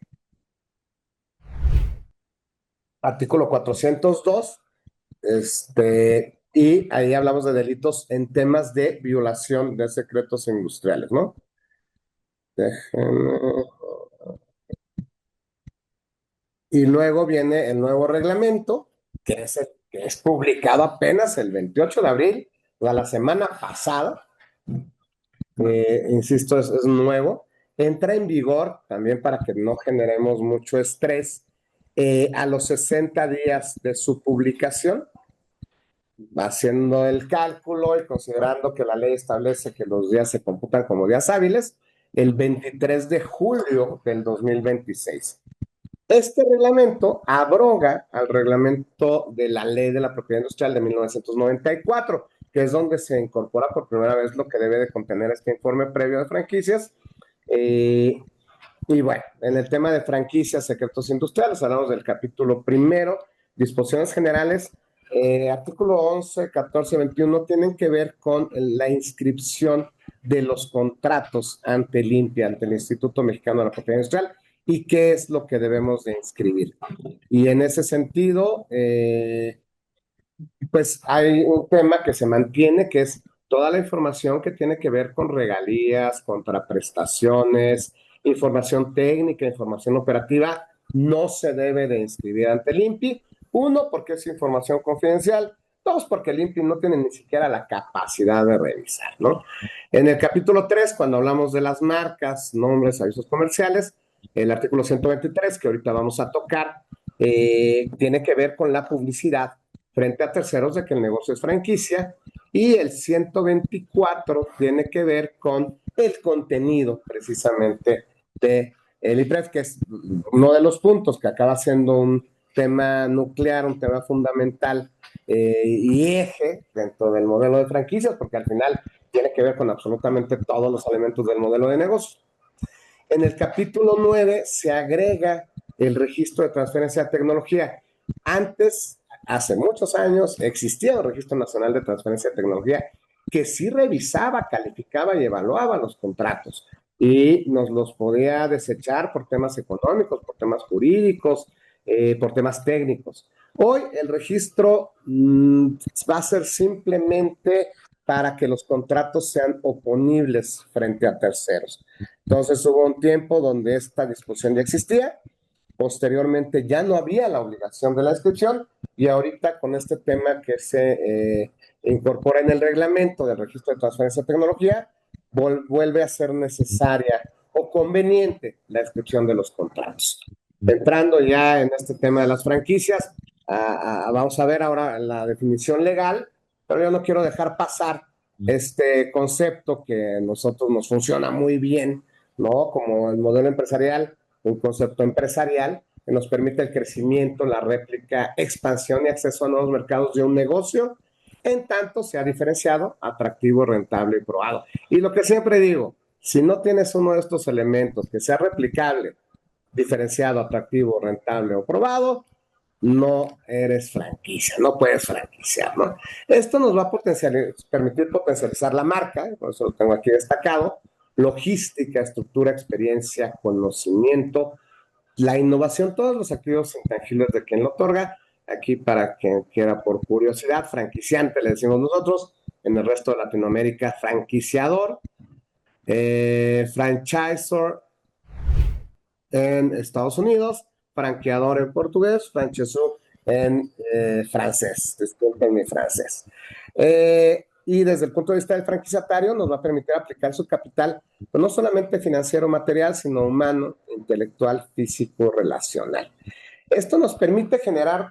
Speaker 1: Artículo 402, y ahí hablamos de delitos en temas de violación de secretos industriales, ¿no? Déjenme. Y luego viene el nuevo reglamento, que es publicado apenas el 28 de abril, la semana pasada. Insisto, es nuevo. Entra en vigor también para que no generemos mucho estrés a los 60 días de su publicación, haciendo el cálculo y considerando que la ley establece que los días se computan como días hábiles, el 23 de julio del 2026. Este reglamento abroga al reglamento de la Ley de la Propiedad Industrial de 1994, que es donde se incorpora por primera vez lo que debe de contener este informe previo de franquicias. Y bueno, en el tema de franquicias, secretos industriales, hablamos del capítulo primero, disposiciones generales. Artículo 11, 14, 21 tienen que ver con la inscripción de los contratos ante el INPI, ante el Instituto Mexicano de la Propiedad Industrial, y qué es lo que debemos de inscribir. Y en ese sentido, pues hay un tema que se mantiene, que es toda la información que tiene que ver con regalías, contraprestaciones, información técnica, información operativa, no se debe de inscribir ante el INPI. Uno, porque es información confidencial. Dos, porque el INPI no tiene ni siquiera la capacidad de revisar, ¿no? En el capítulo 3, cuando hablamos de las marcas, nombres, avisos comerciales, el artículo 123, que ahorita vamos a tocar, tiene que ver con la publicidad frente a terceros de que el negocio es franquicia, y el 124 tiene que ver con el contenido precisamente de el IPREF, que es uno de los puntos que acaba siendo un tema nuclear, un tema fundamental y eje dentro del modelo de franquicias, porque al final tiene que ver con absolutamente todos los elementos del modelo de negocio. En el capítulo 9 se agrega el registro de transferencia de tecnología. Antes, hace muchos años, existía un registro nacional de transferencia de tecnología que sí revisaba, calificaba y evaluaba los contratos y nos los podía desechar por temas económicos, por temas jurídicos, por temas técnicos. Hoy el registro va a ser simplemente para que los contratos sean oponibles frente a terceros. Entonces hubo un tiempo donde esta discusión ya existía, posteriormente ya no había la obligación de la inscripción y ahorita con este tema que se incorpora en el reglamento del registro de transferencia de tecnología, vuelve a ser necesaria o conveniente la inscripción de los contratos. Entrando ya en este tema de las franquicias, vamos a ver ahora la definición legal, pero yo no quiero dejar pasar este concepto que a nosotros nos funciona muy bien, ¿no? Como el modelo empresarial, un concepto empresarial que nos permite el crecimiento, la réplica, expansión y acceso a nuevos mercados de un negocio, en tanto sea diferenciado, atractivo, rentable y probado. Y lo que siempre digo, si no tienes uno de estos elementos que sea replicable, diferenciado, atractivo, rentable o probado, no eres franquicia, no puedes franquiciar, ¿no? Esto nos va a permitir potencializar la marca, por eso lo tengo aquí destacado, logística, estructura, experiencia, conocimiento, la innovación, todos los activos intangibles de quien lo otorga. Aquí para quien quiera por curiosidad, franquiciante le decimos nosotros, en el resto de Latinoamérica, franquiciador, franchisor en Estados Unidos, franqueador en portugués, franchisor en francés, disculpen mi francés. Y desde el punto de vista del franquiciatario nos va a permitir aplicar su capital, pues no solamente financiero material, sino humano, intelectual, físico, relacional. Esto nos permite generar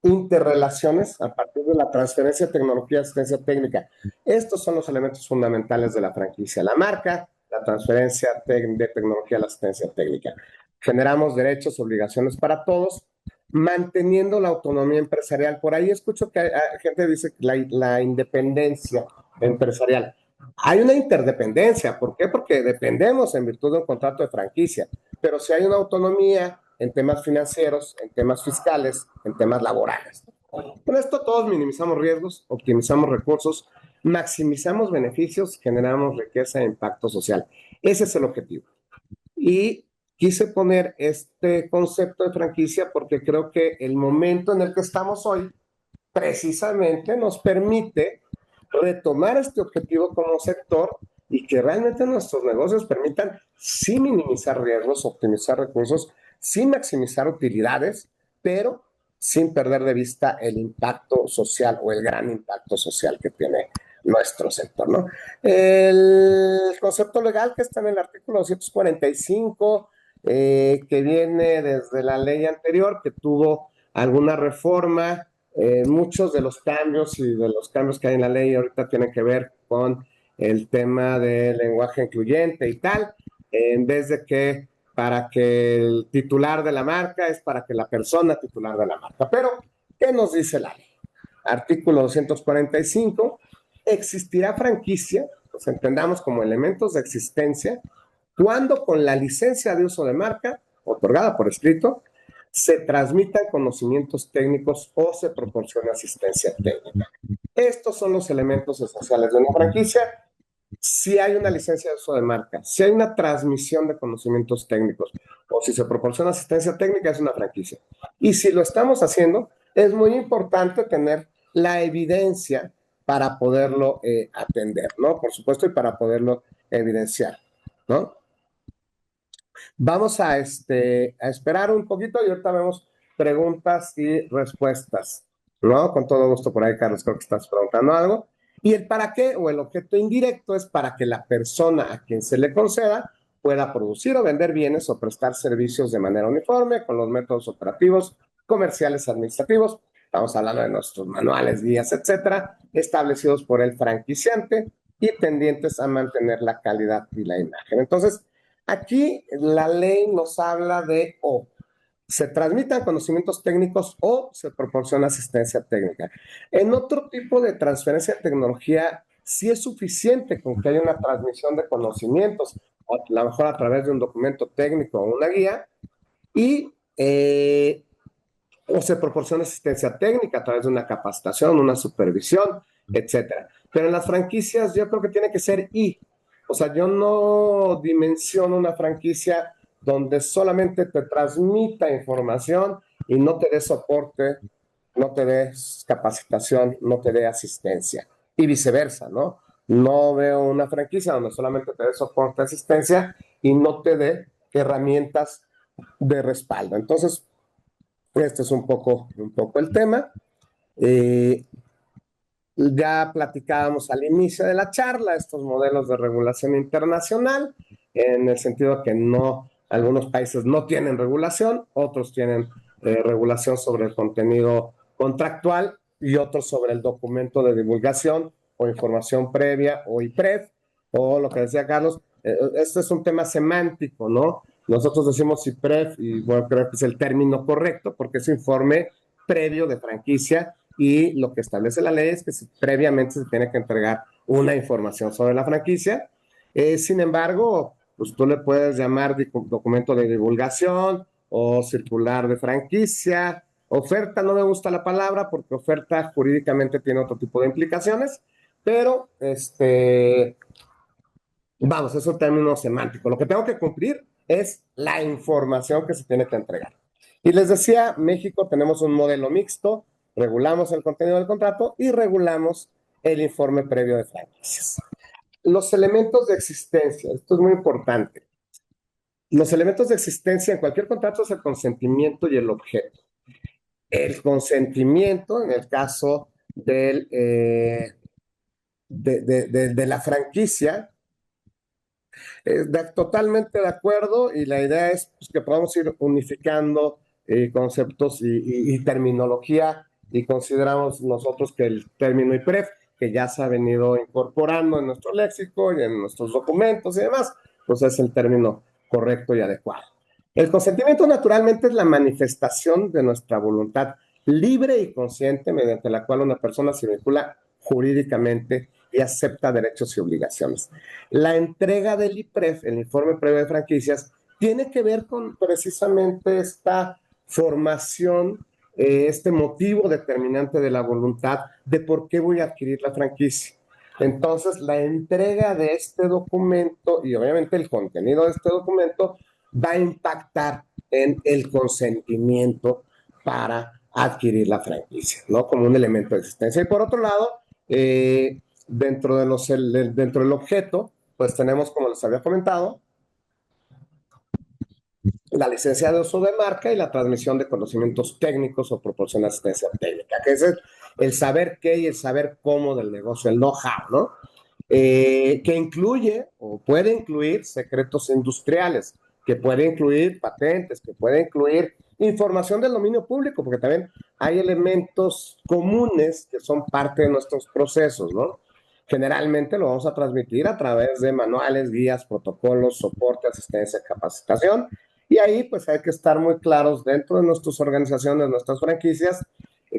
Speaker 1: interrelaciones a partir de la transferencia de tecnología y asistencia técnica. Estos son los elementos fundamentales de la franquicia, la marca, la transferencia de tecnología a la asistencia técnica. Generamos derechos, obligaciones para todos, manteniendo la autonomía empresarial. Por ahí escucho que gente dice la independencia empresarial. Hay una interdependencia. ¿Por qué? Porque dependemos en virtud de un contrato de franquicia. Pero si hay una autonomía en temas financieros, en temas fiscales, en temas laborales. Con esto todos minimizamos riesgos, optimizamos recursos, maximizamos beneficios, generamos riqueza e impacto social. Ese es el objetivo. Y quise poner este concepto de franquicia porque creo que el momento en el que estamos hoy precisamente nos permite retomar este objetivo como sector y que realmente nuestros negocios permitan sí minimizar riesgos, optimizar recursos, sí maximizar utilidades, pero sin perder de vista el impacto social o el gran impacto social que tiene nuestro sector, ¿no? El concepto legal que está en el artículo 245, que viene desde la ley anterior, que tuvo alguna reforma, muchos de los cambios y de los cambios que hay en la ley ahorita tienen que ver con el tema del lenguaje incluyente y tal, en vez de que para que el titular de la marca es para que la persona titular de la marca. Pero, ¿qué nos dice la ley? Artículo 245, existirá franquicia, pues entendamos como elementos de existencia, cuando con la licencia de uso de marca, otorgada por escrito, se transmitan conocimientos técnicos o se proporcione asistencia técnica. Estos son los elementos esenciales de una franquicia. Si hay una licencia de uso de marca, si hay una transmisión de conocimientos técnicos o si se proporciona asistencia técnica, es una franquicia. Y si lo estamos haciendo, es muy importante tener la evidencia para poderlo atender, ¿no? Por supuesto, y para poderlo evidenciar, ¿no? Vamos a esperar un poquito y ahorita vemos preguntas y respuestas, ¿no? Con todo gusto por ahí, Carlos, creo que estás preguntando algo. Y el para qué o el objeto indirecto es para que la persona a quien se le conceda pueda producir o vender bienes o prestar servicios de manera uniforme con los métodos operativos, comerciales, administrativos. Estamos hablando de nuestros manuales, guías, etcétera, establecidos por el franquiciante y tendientes a mantener la calidad y la imagen. Entonces, aquí la ley nos habla de o se transmitan conocimientos técnicos o se proporciona asistencia técnica. En otro tipo de transferencia de tecnología, sí es suficiente con que haya una transmisión de conocimientos, o a lo mejor a través de un documento técnico o una guía, y o se proporciona asistencia técnica a través de una capacitación, una supervisión, etcétera. Pero en las franquicias yo creo que tiene que ser y. O sea, yo no dimensiono una franquicia donde solamente te transmita información y no te dé soporte, no te dé capacitación, no te dé asistencia. Y viceversa, ¿no? No veo una franquicia donde solamente te dé soporte, asistencia y no te dé herramientas de respaldo. Entonces, este es un poco el tema. Eh, ya platicábamos al inicio de la charla estos modelos de regulación internacional, en el sentido que no, algunos países no tienen regulación, otros tienen regulación sobre el contenido contractual y otros sobre el documento de divulgación o información previa o IPREV, o lo que decía Carlos, este es un tema semántico, ¿no? Nosotros decimos IPREV y bueno, creo que es el término correcto porque es informe previo de franquicia y lo que establece la ley es que previamente se tiene que entregar una información sobre la franquicia. Sin embargo, pues tú le puedes llamar documento de divulgación o circular de franquicia. Oferta, no me gusta la palabra porque oferta jurídicamente tiene otro tipo de implicaciones, pero vamos, es un término semántico. Lo que tengo que cumplir es la información que se tiene que entregar. Y les decía, México tenemos un modelo mixto, regulamos el contenido del contrato y regulamos el informe previo de franquicias. Los elementos de existencia, esto es muy importante. Los elementos de existencia en cualquier contrato es el consentimiento y el objeto. El consentimiento, en el caso de la franquicia, totalmente de acuerdo y la idea es pues, que podamos ir unificando conceptos y terminología y consideramos nosotros que el término IPREF, que ya se ha venido incorporando en nuestro léxico y en nuestros documentos y demás, pues es el término correcto y adecuado. El consentimiento naturalmente es la manifestación de nuestra voluntad libre y consciente mediante la cual una persona se vincula jurídicamente y acepta derechos y obligaciones. La entrega del IPREF, el informe previo de franquicias, tiene que ver con precisamente esta formación, este motivo determinante de la voluntad de por qué voy a adquirir la franquicia. Entonces, la entrega de este documento y obviamente el contenido de este documento va a impactar en el consentimiento para adquirir la franquicia, ¿no? Como un elemento de existencia. Y por otro lado, dentro del objeto, pues tenemos, como les había comentado, la licencia de uso de marca y la transmisión de conocimientos técnicos o proporción de asistencia técnica, que es el saber qué y el saber cómo del negocio, el know-how, ¿no? Que incluye o puede incluir secretos industriales, que puede incluir patentes, que puede incluir información del dominio público, porque también hay elementos comunes que son parte de nuestros procesos, ¿no? Generalmente lo vamos a transmitir a través de manuales, guías, protocolos, soporte, asistencia, capacitación. Y ahí pues hay que estar muy claros dentro de nuestras organizaciones, nuestras franquicias,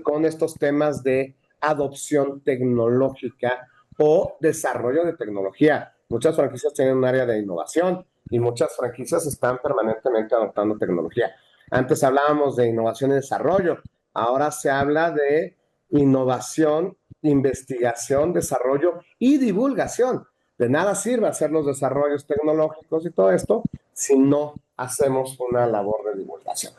Speaker 1: con estos temas de adopción tecnológica o desarrollo de tecnología. Muchas franquicias tienen un área de innovación y muchas franquicias están permanentemente adoptando tecnología. Antes hablábamos de innovación y desarrollo, ahora se habla de innovación, investigación, desarrollo y divulgación. De nada sirve hacer los desarrollos tecnológicos y todo esto si no hacemos una labor de divulgación.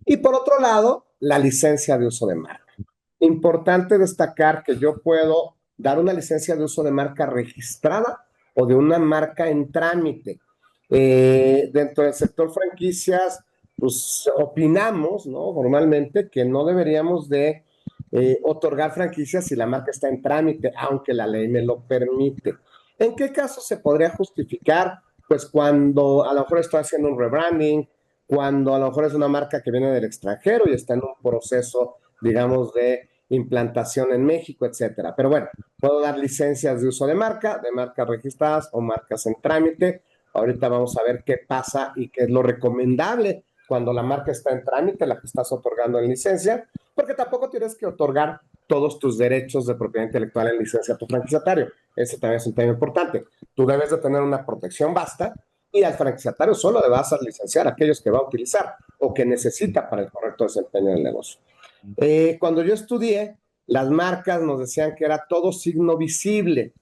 Speaker 1: Y por otro lado, la licencia de uso de marca. Importante destacar que yo puedo dar una licencia de uso de marca registrada o de una marca en trámite. Dentro del sector franquicias, pues opinamos, ¿no? Formalmente que no deberíamos de otorgar franquicias si la marca está en trámite, aunque la ley me lo permite. ¿En qué caso se podría justificar? Pues cuando a lo mejor estoy haciendo un rebranding, cuando a lo mejor es una marca que viene del extranjero y está en un proceso, digamos, de implantación en México, etcétera. Pero bueno, puedo dar licencias de uso de marcas registradas o marcas en trámite. Ahorita vamos a ver qué pasa y qué es lo recomendable cuando la marca está en trámite, la que estás otorgando en licencia, porque tampoco tienes que otorgar todos tus derechos de propiedad intelectual en licencia a tu franquiciatario. Ese también es un tema importante. Tú debes de tener una protección vasta y al franquiciatario solo le vas a licenciar a aquellos que va a utilizar o que necesita para el correcto desempeño del negocio. Cuando yo estudié, las marcas nos decían que era todo signo visible,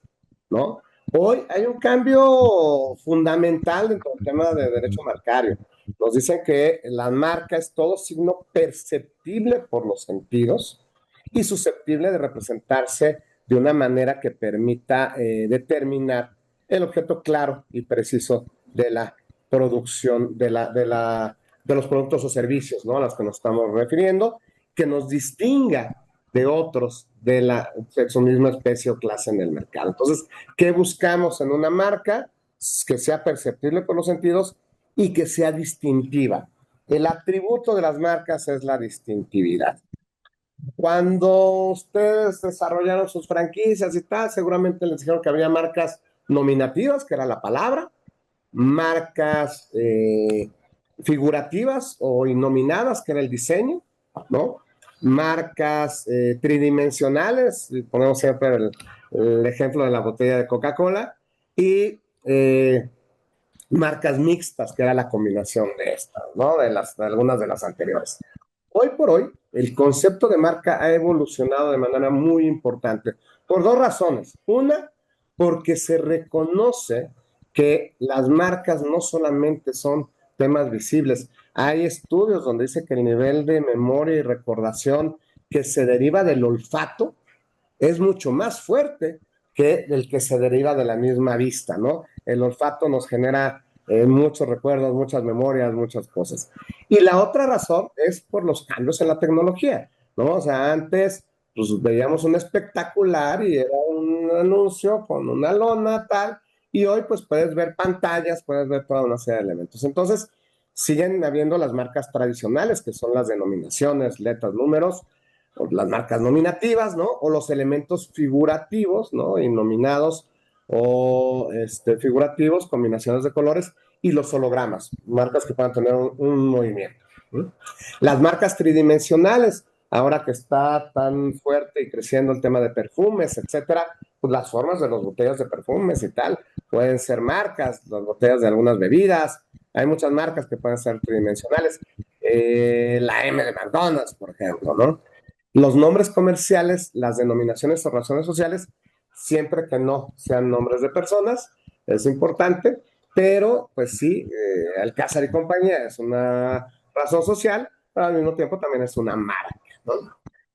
Speaker 1: ¿no? Hoy hay un cambio fundamental dentro del tema de derecho marcario. Nos dicen que la marca es todo signo perceptible por los sentidos y susceptible de representarse de una manera que permita determinar el objeto claro y preciso de la producción de los productos o servicios, ¿no? A los que nos estamos refiriendo, que nos distinga de otros de su misma especie o clase en el mercado. Entonces, ¿qué buscamos en una marca? Que sea perceptible por los sentidos y que sea distintiva. El atributo de las marcas es la distintividad. Cuando ustedes desarrollaron sus franquicias y tal, seguramente les dijeron que había marcas nominativas, que era la palabra, marcas figurativas o innominadas, que era el diseño, ¿no? Marcas tridimensionales, ponemos siempre el ejemplo de la botella de Coca-Cola, y marcas mixtas, que era la combinación de estas, ¿no? De algunas de las anteriores. Hoy por hoy, el concepto de marca ha evolucionado de manera muy importante por dos razones. Una, porque se reconoce que las marcas no solamente son temas visibles. Hay estudios donde dice que el nivel de memoria y recordación que se deriva del olfato es mucho más fuerte que el que se deriva de la misma vista, ¿no? El olfato nos genera muchos recuerdos, muchas memorias, muchas cosas. Y la otra razón es por los cambios en la tecnología, ¿no? O sea, antes pues veíamos un espectacular y era un anuncio con una lona tal, y hoy pues puedes ver pantallas, puedes ver toda una serie de elementos. Entonces, siguen habiendo las marcas tradicionales, que son las denominaciones, letras, números, o las marcas nominativas, ¿no? O los elementos figurativos, ¿no? Innominados o figurativos, combinaciones de colores, y los hologramas, marcas que puedan tener un movimiento. ¿No? Las marcas tridimensionales, ahora que está tan fuerte y creciendo el tema de perfumes, etcétera, pues las formas de las botellas de perfumes y tal, pueden ser marcas, las botellas de algunas bebidas, hay muchas marcas que pueden ser tridimensionales, la M de McDonald's, por ejemplo, ¿no? Los nombres comerciales, las denominaciones o razones sociales, siempre que no sean nombres de personas, es importante, pero pues sí, Alcázar y compañía es una razón social, pero al mismo tiempo también es una marca, ¿no?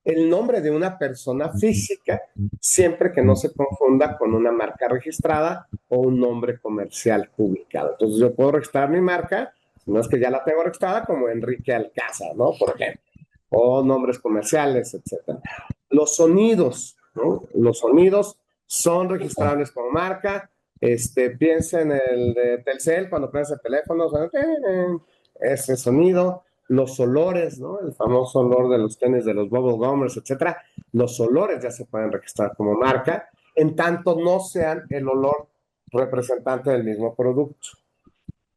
Speaker 1: El nombre de una persona física, siempre que no se confunda con una marca registrada o un nombre comercial publicado. Entonces yo puedo registrar mi marca, no es que ya la tengo registrada, como Enrique Alcázar, ¿no? Por ejemplo, o nombres comerciales, etcétera. Los sonidos, ¿no? Los sonidos son registrables como marca. Piensa en el de Telcel, cuando prendes el teléfono, ese sonido. Los olores, ¿no? El famoso olor de los tenis de los bubble gummers, etcétera. Los olores ya se pueden registrar como marca, en tanto no sean el olor representante del mismo producto.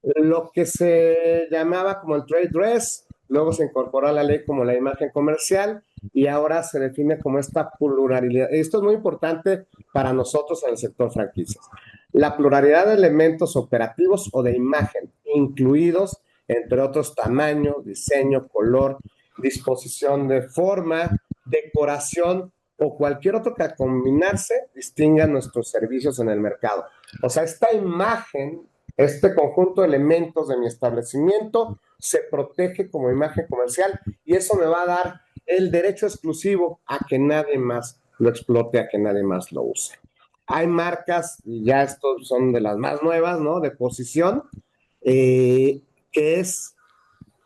Speaker 1: Lo que se llamaba como el trade dress, luego se incorporó a la ley como la imagen comercial y ahora se define como esta pluralidad. Esto es muy importante para nosotros en el sector franquicias. La pluralidad de elementos operativos o de imagen, incluidos, entre otros, tamaño, diseño, color, disposición de forma, decoración o cualquier otro que al combinarse distinga nuestros servicios en el mercado. O sea, esta imagen, este conjunto de elementos de mi establecimiento se protege como imagen comercial y eso me va a dar el derecho exclusivo a que nadie más lo explote, a que nadie más lo use. Hay marcas, y ya estos son de las más nuevas, ¿no? De posición, que es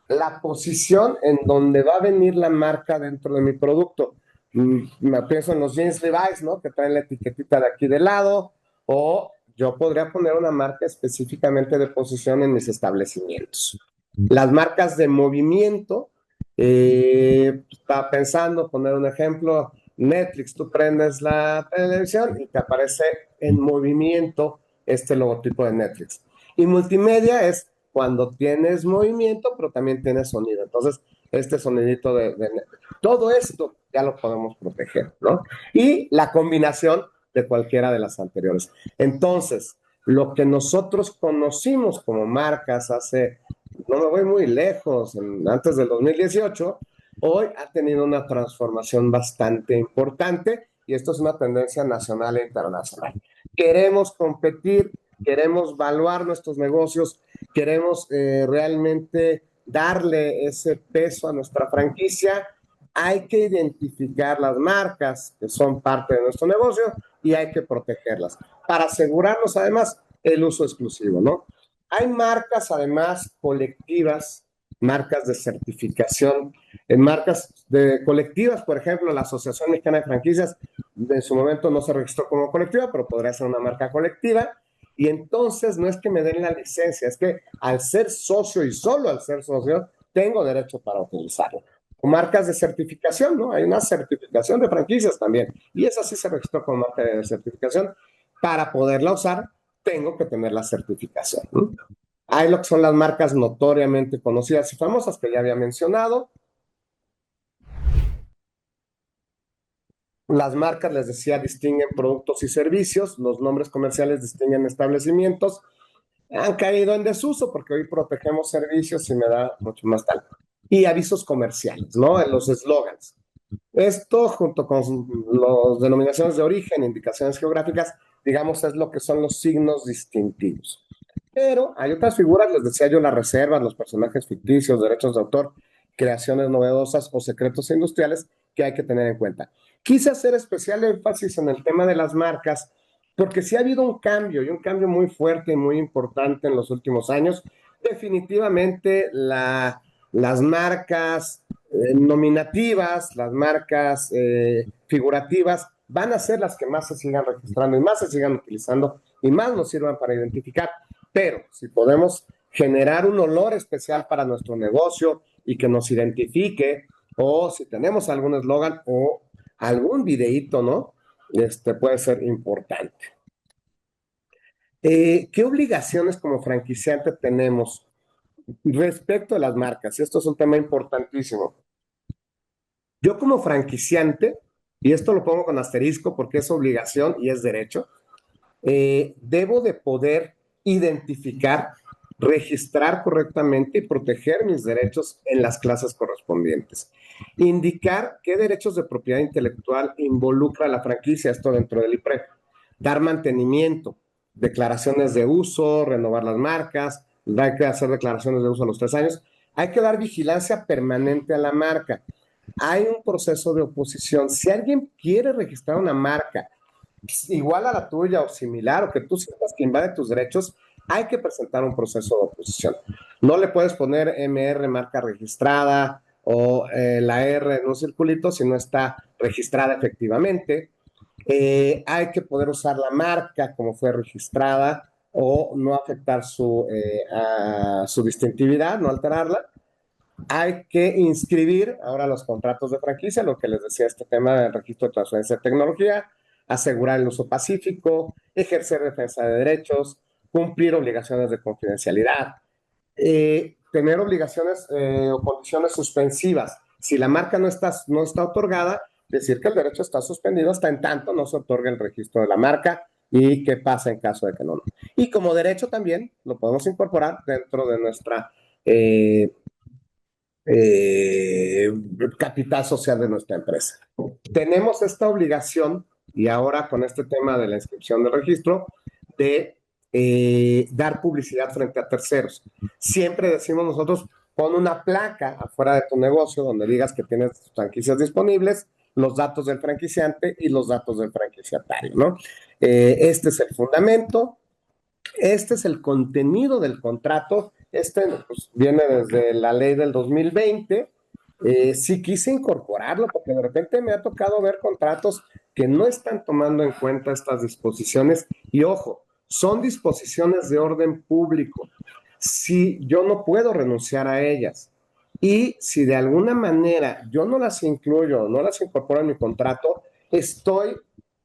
Speaker 1: la posición en donde va a venir la marca dentro de mi producto. Me pienso en los jeans Levi's, ¿no? Que traen la etiquetita de aquí de lado, o yo podría poner una marca específicamente de posición en mis establecimientos. Las marcas de movimiento, estaba pensando, poner un ejemplo, Netflix, tú prendes la televisión y te aparece en movimiento este logotipo de Netflix. Y multimedia es cuando tienes movimiento, pero también tienes sonido. Entonces, este sonidito de todo esto ya lo podemos proteger, ¿no? Y la combinación de cualquiera de las anteriores. Entonces, lo que nosotros conocimos como marcas hace, no me voy muy lejos, antes del 2018, hoy ha tenido una transformación bastante importante y esto es una tendencia nacional e internacional. queremos competir, queremos valuar nuestros negocios, queremos realmente darle ese peso a nuestra franquicia, hay que identificar las marcas que son parte de nuestro negocio y hay que protegerlas para asegurarnos además el uso exclusivo, ¿no? Hay marcas además colectivas, marcas de certificación, en marcas de colectivas, por ejemplo, la Asociación Mexicana de Franquicias en su momento no se registró como colectiva, pero podría ser una marca colectiva. Y entonces no es que me den la licencia, es que al ser socio y solo al ser socio, tengo derecho para utilizarlo. O marcas de certificación, ¿no? Hay una certificación de franquicias también. Y esa sí se registró como marca de certificación. Para poderla usar, tengo que tener la certificación, ¿no? Hay lo que son las marcas notoriamente conocidas y famosas que ya había mencionado. Las marcas, les decía, distinguen productos y servicios, los nombres comerciales distinguen establecimientos. Han caído en desuso porque hoy protegemos servicios y me da mucho más tal. Y avisos comerciales, ¿no? En los eslogans. Esto, junto con las denominaciones de origen, indicaciones geográficas, digamos, es lo que son los signos distintivos. Pero hay otras figuras, les decía yo, las reservas, los personajes ficticios, derechos de autor, creaciones novedosas o secretos industriales que hay que tener en cuenta. Quise hacer especial énfasis en el tema de las marcas porque sí ha habido un cambio y un cambio muy fuerte y muy importante en los últimos años. Definitivamente las marcas nominativas, las marcas figurativas, van a ser las que más se sigan registrando y más se sigan utilizando y más nos sirvan para identificar. Pero si podemos generar un olor especial para nuestro negocio y que nos identifique, o si tenemos algún eslogan o algún videíto, ¿no? Puede ser importante. ¿Qué obligaciones como franquiciante tenemos respecto a las marcas? Esto es un tema importantísimo. Yo como franquiciante, y esto lo pongo con asterisco porque es obligación y es derecho, debo de poder identificar, registrar correctamente y proteger mis derechos en las clases correspondientes. Indicar qué derechos de propiedad intelectual involucra la franquicia, esto dentro del IPREP. Dar mantenimiento, declaraciones de uso, renovar las marcas, hay que hacer declaraciones de uso a los 3 años. Hay que dar vigilancia permanente a la marca. Hay un proceso de oposición. Si alguien quiere registrar una marca igual a la tuya o similar, o que tú sientas que invade tus derechos, hay que presentar un proceso de oposición. No le puedes poner MR marca registrada o la R en un circulito si no está registrada efectivamente. Hay que poder usar la marca como fue registrada o no afectar su distintividad, no alterarla. Hay que inscribir ahora los contratos de franquicia, lo que les decía, este tema del registro de transferencia de tecnología, asegurar el uso pacífico, ejercer defensa de derechos, cumplir obligaciones de confidencialidad, tener obligaciones o condiciones suspensivas. Si la marca no está otorgada, decir que el derecho está suspendido hasta en tanto no se otorgue el registro de la marca y qué pasa en caso de que no. Y como derecho también lo podemos incorporar dentro de nuestra eh, eh, capital social de nuestra empresa. Tenemos esta obligación, y ahora con este tema de la inscripción del registro, de dar publicidad frente a terceros. Siempre decimos nosotros, pon una placa afuera de tu negocio donde digas que tienes franquicias disponibles, los datos del franquiciante y los datos del franquiciatario, ¿no? Este es el fundamento, este es el contenido del contrato. Pues, viene desde la ley del 2020. Sí quise incorporarlo porque de repente me ha tocado ver contratos que no están tomando en cuenta estas disposiciones. Y ojo, son disposiciones de orden público. Si yo no puedo renunciar a ellas y si de alguna manera yo no las incluyo, no las incorporo en mi contrato, estoy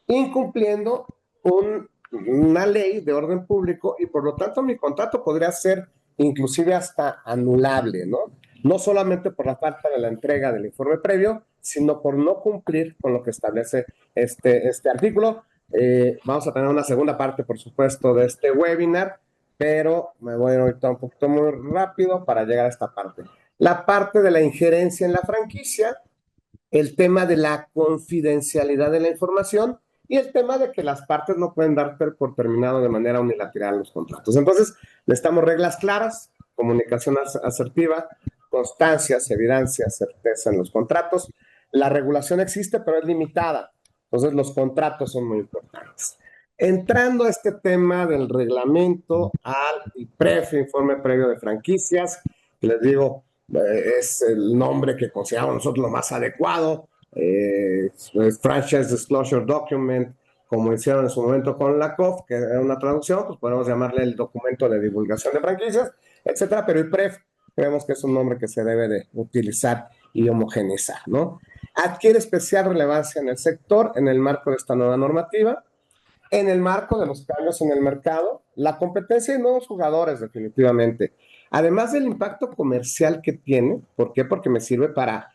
Speaker 1: incumpliendo una ley de orden público y por lo tanto mi contrato podría ser inclusive hasta anulable, ¿no? No solamente por la falta de la entrega del informe previo, sino por no cumplir con lo que establece este artículo. Vamos a tener una segunda parte, por supuesto, de este webinar, pero me voy ahorita un poquito muy rápido para llegar a esta parte. La parte de la injerencia en la franquicia, el tema de la confidencialidad de la información y el tema de que las partes no pueden dar por terminado de manera unilateral los contratos. Entonces, necesitamos reglas claras, comunicación asertiva, constancias, evidencia, certeza en los contratos. La regulación existe, pero es limitada. Entonces, los contratos son muy importantes. Entrando a este tema del reglamento al IPREF, informe previo de franquicias, les digo, es el nombre que consideramos nosotros lo más adecuado, Franchise Disclosure Document, como hicieron en su momento con la COF, que era una traducción, pues podemos llamarle el documento de divulgación de franquicias, etcétera, pero IPREF creemos que es un nombre que se debe de utilizar y homogeneizar, ¿no? Adquiere especial relevancia en el sector en el marco de esta nueva normativa, en el marco de los cambios en el mercado, la competencia y nuevos jugadores, definitivamente. Además del impacto comercial que tiene, ¿por qué? Porque me sirve para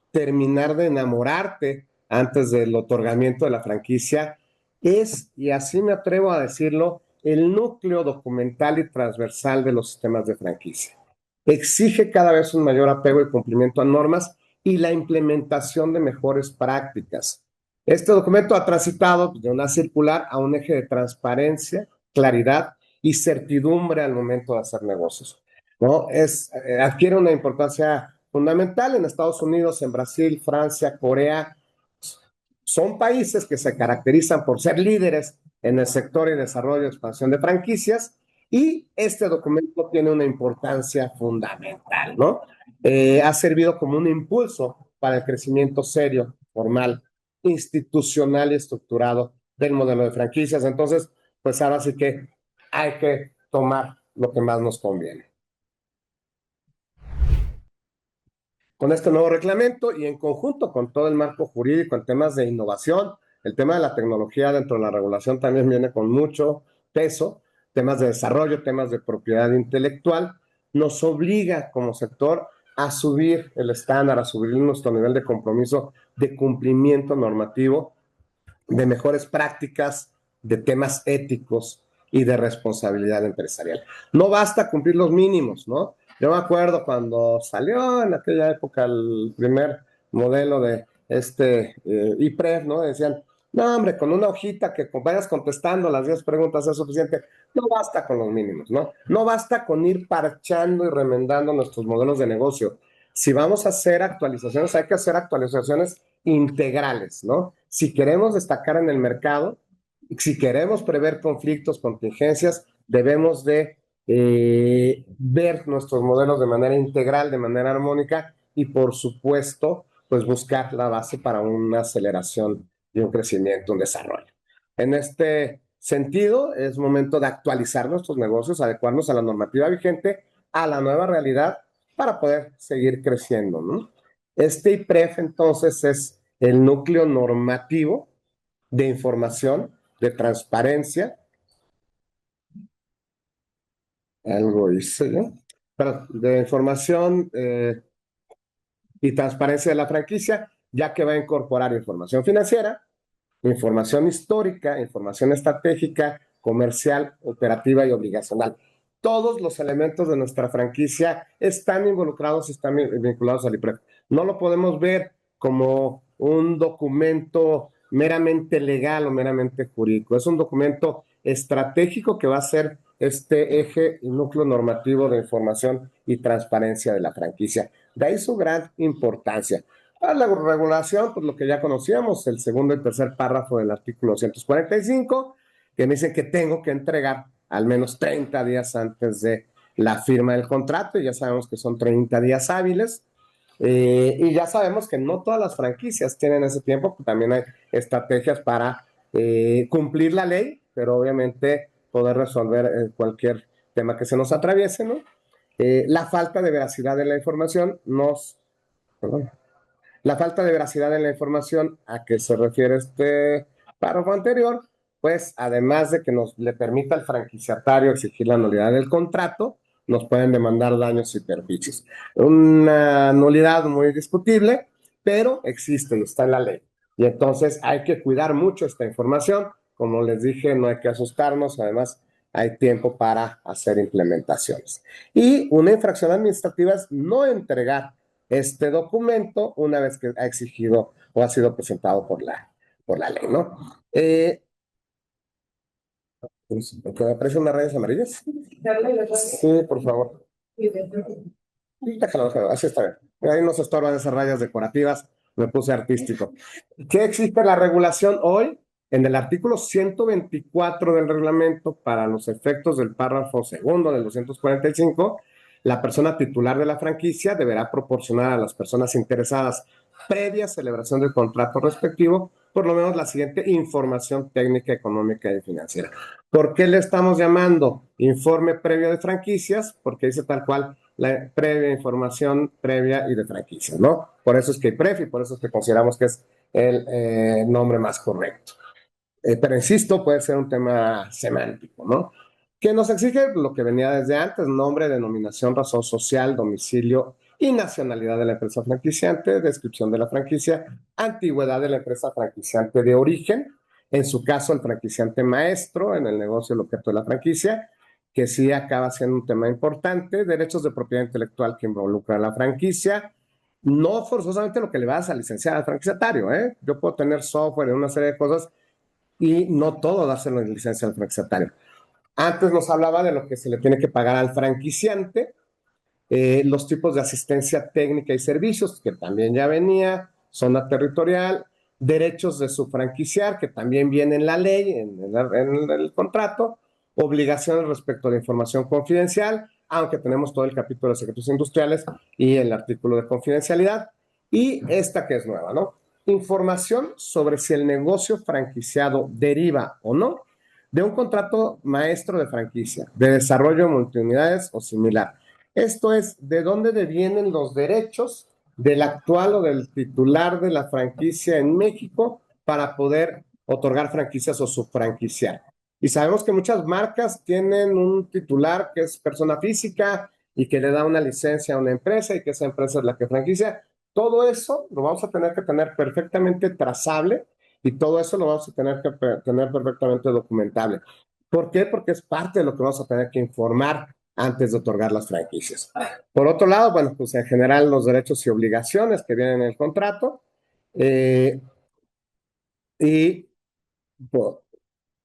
Speaker 1: terminar de enamorarte antes del otorgamiento de la franquicia, es, y así me atrevo a decirlo, el núcleo documental y transversal de los sistemas de franquicia. Exige cada vez un mayor apego y cumplimiento a normas y la implementación de mejores prácticas. Este documento ha transitado de una circular a un eje de transparencia, claridad y certidumbre al momento de hacer negocios. ¿No? Adquiere una importancia fundamental en Estados Unidos, en Brasil, Francia, Corea. Son países que se caracterizan por ser líderes en el sector y desarrollo y expansión de franquicias, y este documento tiene una importancia fundamental, ¿no? Ha servido como un impulso para el crecimiento serio, formal, institucional y estructurado del modelo de franquicias. Entonces, pues ahora sí que hay que tomar lo que más nos conviene. Con este nuevo reglamento y en conjunto con todo el marco jurídico en temas de innovación, el tema de la tecnología dentro de la regulación también viene con mucho peso, temas de desarrollo, temas de propiedad intelectual, nos obliga como sector a subir el estándar, a subir nuestro nivel de compromiso de cumplimiento normativo, de mejores prácticas, de temas éticos y de responsabilidad empresarial. No basta cumplir los mínimos, ¿no? Yo me acuerdo cuando salió en aquella época el primer modelo de IPREF, ¿no? Decían, no, hombre, con una hojita que vayas contestando las 10 preguntas es suficiente. No basta con los mínimos, ¿no? No basta con ir parchando y remendando nuestros modelos de negocio. Si vamos a hacer actualizaciones, hay que hacer actualizaciones integrales, ¿no? Si queremos destacar en el mercado, si queremos prever conflictos, contingencias, debemos de ver nuestros modelos de manera integral, de manera armónica y, por supuesto, pues buscar la base para una aceleración y un crecimiento, un desarrollo. En este sentido, es momento de actualizar nuestros negocios, adecuarnos a la normativa vigente, a la nueva realidad para poder seguir creciendo, ¿no? Este IPREF entonces es el núcleo normativo de información, de transparencia, algo hice yo, pero de información y transparencia de la franquicia, ya que va a incorporar información financiera, información histórica, información estratégica, comercial, operativa y obligacional. Todos los elementos de nuestra franquicia están involucrados, están vinculados al IPREF. No lo podemos ver como un documento meramente legal o meramente jurídico. Es un documento estratégico que va a ser este eje y núcleo normativo de información y transparencia de la franquicia. De ahí su gran importancia. Para la regulación, pues lo que ya conocíamos, el segundo y tercer párrafo del artículo 245, que me dice que tengo que entregar al menos 30 días antes de la firma del contrato, y ya sabemos que son 30 días hábiles, y ya sabemos que no todas las franquicias tienen ese tiempo, que también hay estrategias para cumplir la ley, pero obviamente poder resolver cualquier tema que se nos atraviese, ¿no? La falta de veracidad de la información nos... Perdón, la falta de veracidad en la información a que se refiere este párrafo anterior, pues además de que nos le permita al franquiciatario exigir la nulidad del contrato, nos pueden demandar daños y perjuicios. Una nulidad muy discutible, pero existe y está en la ley. Y entonces hay que cuidar mucho esta información. Como les dije, no hay que asustarnos, además hay tiempo para hacer implementaciones. Y una infracción administrativa es no entregar este documento una vez que ha exigido o ha sido presentado por la ley, ¿no? ¿Que me aparecen unas rayas amarillas? Sí, por favor. Sí, déjalo, así está bien. Ahí no se estorban esas rayas decorativas, me puse artístico. ¿Qué existe la regulación hoy? En el artículo 124 del reglamento, para los efectos del párrafo segundo del 245, la persona titular de la franquicia deberá proporcionar a las personas interesadas, previa celebración del contrato respectivo, por lo menos la siguiente información técnica, económica y financiera. ¿Por qué le estamos llamando informe previo de franquicias? Porque dice tal cual la previa información previa y de franquicia, ¿no? Por eso es que hay PREF y por eso es que consideramos que es el nombre más correcto. Pero insisto, puede ser un tema semántico, ¿no? Que nos exige lo que venía desde antes: nombre, denominación, razón social, domicilio y nacionalidad de la empresa franquiciante, descripción de la franquicia, antigüedad de la empresa franquiciante de origen, en su caso el franquiciante maestro en el negocio, el objeto de la franquicia, que sí acaba siendo un tema importante, derechos de propiedad intelectual que involucra la franquicia, no forzosamente lo que le vas a licenciar al franquiciatario, ¿eh? Yo puedo tener software y una serie de cosas y no todo dárselo en licencia al franquiciatario. Antes nos hablaba de lo que se le tiene que pagar al franquiciante, los tipos de asistencia técnica y servicios, que también ya venía, zona territorial, derechos de su franquiciar, que también viene en la ley, en el contrato, obligaciones respecto a la información confidencial, aunque tenemos todo el capítulo de secretos industriales y el artículo de confidencialidad, y esta que es nueva, ¿no? Información sobre si el negocio franquiciado deriva o no de un contrato maestro de franquicia, de desarrollo de multiunidades o similar. Esto es, ¿de dónde devienen los derechos del actual o del titular de la franquicia en México para poder otorgar franquicias o subfranquiciar? Y sabemos que muchas marcas tienen un titular que es persona física y que le da una licencia a una empresa y que esa empresa es la que franquicia. Todo eso lo vamos a tener que tener perfectamente trazable y todo eso lo vamos a tener que tener perfectamente documentable. ¿Por qué? Porque es parte de lo que vamos a tener que informar antes de otorgar las franquicias. Por otro lado, bueno, pues en general los derechos y obligaciones que vienen en el contrato, eh, y pues,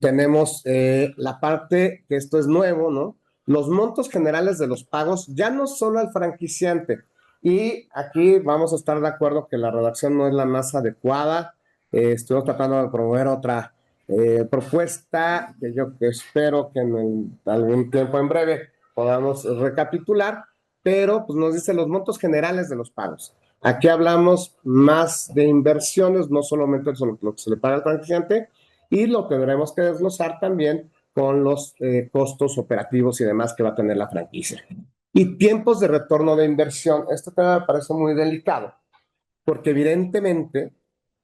Speaker 1: tenemos la parte que esto es nuevo, ¿no? Los montos generales de los pagos, ya no solo al franquiciante. Y aquí vamos a estar de acuerdo que la redacción no es la más adecuada. Estuvimos tratando de promover otra propuesta que yo espero que en algún tiempo en breve podamos recapitular, pero pues nos dice los montos generales de los pagos. Aquí hablamos más de inversiones, no solamente lo que se le paga al franquiciante, y lo tendremos que desglosar también con los costos operativos y demás que va a tener la franquicia. Y tiempos de retorno de inversión. Este tema me parece muy delicado, porque evidentemente,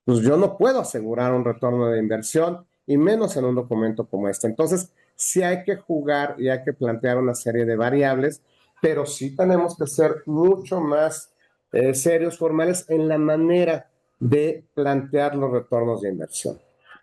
Speaker 1: pues yo no puedo asegurar un retorno de inversión, y menos en un documento como este. Entonces, sí hay que jugar y hay que plantear una serie de variables, pero sí tenemos que ser mucho más serios, formales en la manera de plantear los retornos de inversión.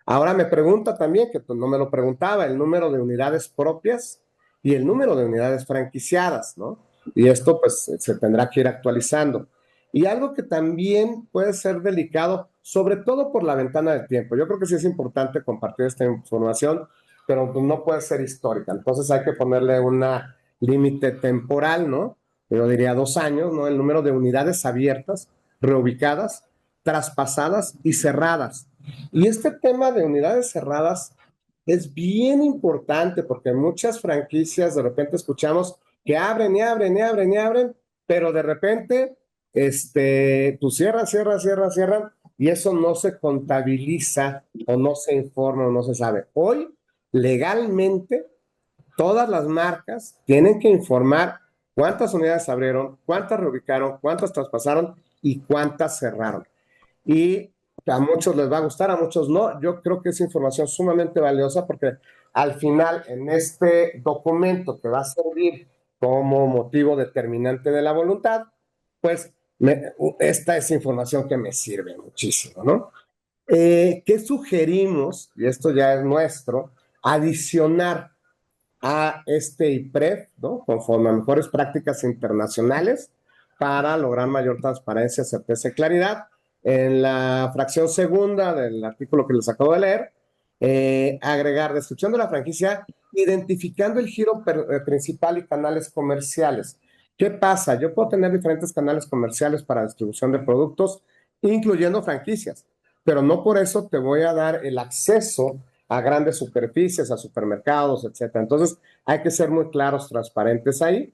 Speaker 1: Ahora me pregunta también, que no me lo preguntaba, el número de unidades propias y el número de unidades franquiciadas, ¿no? Y esto pues se tendrá que ir actualizando. Y algo que también puede ser delicado, sobre todo por la ventana de tiempo. Yo creo que sí es importante compartir esta información, pero no puede ser histórica. Entonces hay que ponerle una límite temporal, ¿no? Yo diría 2 años, ¿no? El número de unidades abiertas, reubicadas, traspasadas y cerradas. Y este tema de unidades cerradas es bien importante porque muchas franquicias de repente escuchamos que abren y abren y abren y abren, pero de repente, pues cierran, y eso no se contabiliza o no se informa o no se sabe. Hoy, legalmente, todas las marcas tienen que informar cuántas unidades abrieron, cuántas reubicaron, cuántas traspasaron y cuántas cerraron. Y a muchos les va a gustar, a muchos no. Yo creo que es información sumamente valiosa porque al final en este documento que va a servir como motivo determinante de la voluntad, pues esta es información que me sirve muchísimo, ¿no? ¿Qué sugerimos? Y esto ya es nuestro, adicionar a este IPREF, ¿no? Conforme a mejores prácticas internacionales para lograr mayor transparencia, certeza y claridad. en la fracción segunda del artículo que les acabo de leer, agregar descripción de la franquicia, identificando el giro principal y canales comerciales. ¿Qué pasa? Yo puedo tener diferentes canales comerciales para distribución de productos, incluyendo franquicias, pero no por eso te voy a dar el acceso a grandes superficies, a supermercados, etcétera. Entonces, hay que ser muy claros, transparentes ahí.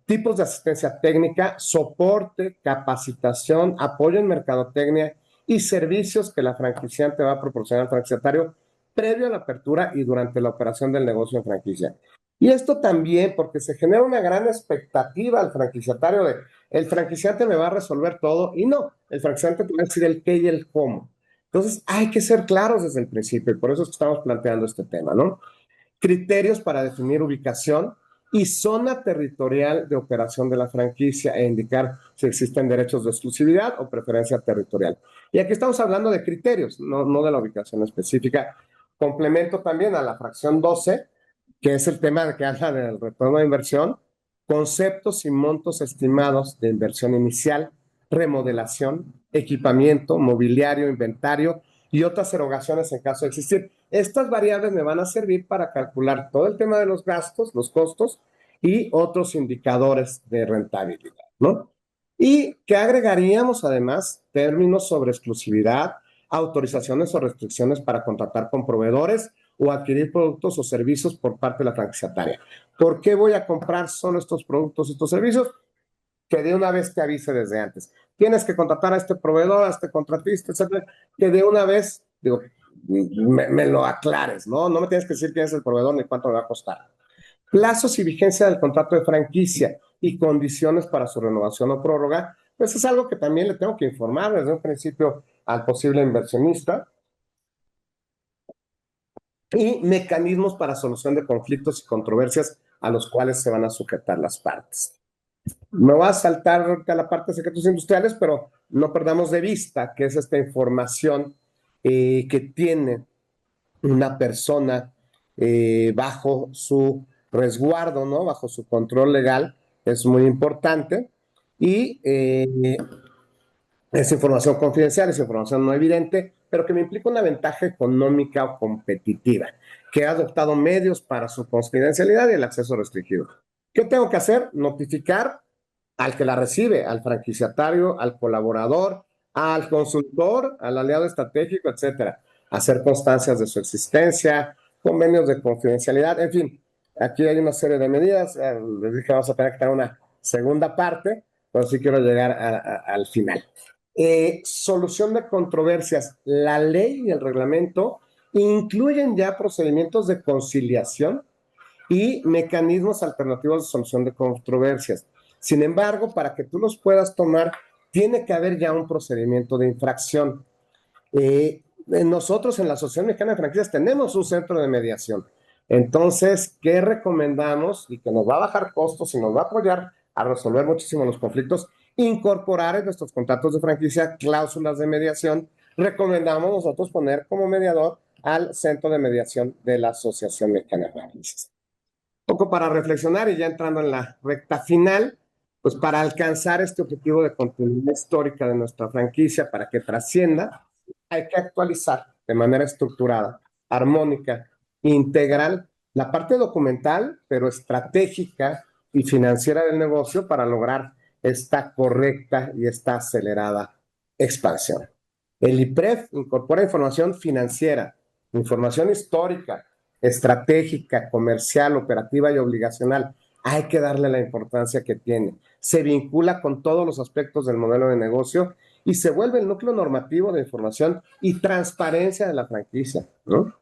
Speaker 1: Tipos de asistencia técnica, soporte, capacitación, apoyo en mercadotecnia y servicios que la franquiciante va a proporcionar al franquiciatario previo a la apertura y durante la operación del negocio en franquicia. Y esto también porque se genera una gran expectativa al franquiciatario de el franquiciante me va a resolver todo y no, el franquiciante te va a decir el qué y el cómo. Entonces hay que ser claros desde el principio y por eso es que estamos planteando este tema, ¿no? Criterios para definir ubicación y zona territorial de operación de la franquicia e indicar si existen derechos de exclusividad o preferencia territorial. Y aquí estamos hablando de criterios, no de la ubicación específica. Complemento también a la fracción 12, que es el tema de que habla del retorno de inversión, conceptos y montos estimados de inversión inicial, remodelación, equipamiento, mobiliario, inventario y otras erogaciones en caso de existir. Estas variables me van a servir para calcular todo el tema de los gastos, los costos y otros indicadores de rentabilidad, ¿no? Y que agregaríamos además términos sobre exclusividad, autorizaciones o restricciones para contratar con proveedores o adquirir productos o servicios por parte de la franquiciataria. ¿Por qué voy a comprar solo estos productos, estos servicios? Que de una vez te avise desde antes. Tienes que contratar a este proveedor, a este contratista, etcétera, que de una vez, digo, me lo aclares, ¿no? No me tienes que decir quién es el proveedor ni cuánto me va a costar. Plazos y vigencia del contrato de franquicia y condiciones para su renovación o prórroga, pues es algo que también le tengo que informar desde un principio al posible inversionista y mecanismos para solución de conflictos y controversias a los cuales se van a sujetar las partes. Me voy a saltar a la parte de secretos industriales, pero no perdamos de vista que es esta información que tiene una persona bajo su resguardo, ¿no? Bajo su control legal, es muy importante. Y es información confidencial, es información no evidente, pero que me implica una ventaja económica o competitiva, que ha adoptado medios para su confidencialidad y el acceso restringido. ¿Qué tengo que hacer? Notificar al que la recibe, al franquiciatario, al colaborador, al consultor, al aliado estratégico, etcétera. Hacer constancias de su existencia, convenios de confidencialidad, en fin. Aquí hay una serie de medidas. Les dije que vamos a tener que tener una segunda parte, pero sí quiero llegar al final. Solución de controversias. La ley y el reglamento incluyen ya procedimientos de conciliación y mecanismos alternativos de solución de controversias. Sin embargo, para que tú los puedas tomar, tiene que haber ya un procedimiento de infracción. Nosotros en la Asociación Mexicana de Franquicias tenemos un centro de mediación. Entonces, ¿qué recomendamos? Y que nos va a bajar costos y nos va a apoyar a resolver muchísimo los conflictos, incorporar en nuestros contratos de franquicia cláusulas de mediación. Recomendamos nosotros poner como mediador al centro de mediación de la Asociación Mexicana de Franquicias. Un poco para reflexionar y ya entrando en la recta final, pues para alcanzar este objetivo de continuidad histórica de nuestra franquicia, para que trascienda, hay que actualizar de manera estructurada, armónica, integral, la parte documental, pero estratégica y financiera del negocio para lograr esta correcta y esta acelerada expansión. El IPREF incorpora información financiera, información histórica, estratégica, comercial, operativa y obligacional. Hay que darle la importancia que tiene. Se vincula con todos los aspectos del modelo de negocio y se vuelve el núcleo normativo de información y transparencia de la franquicia, ¿no?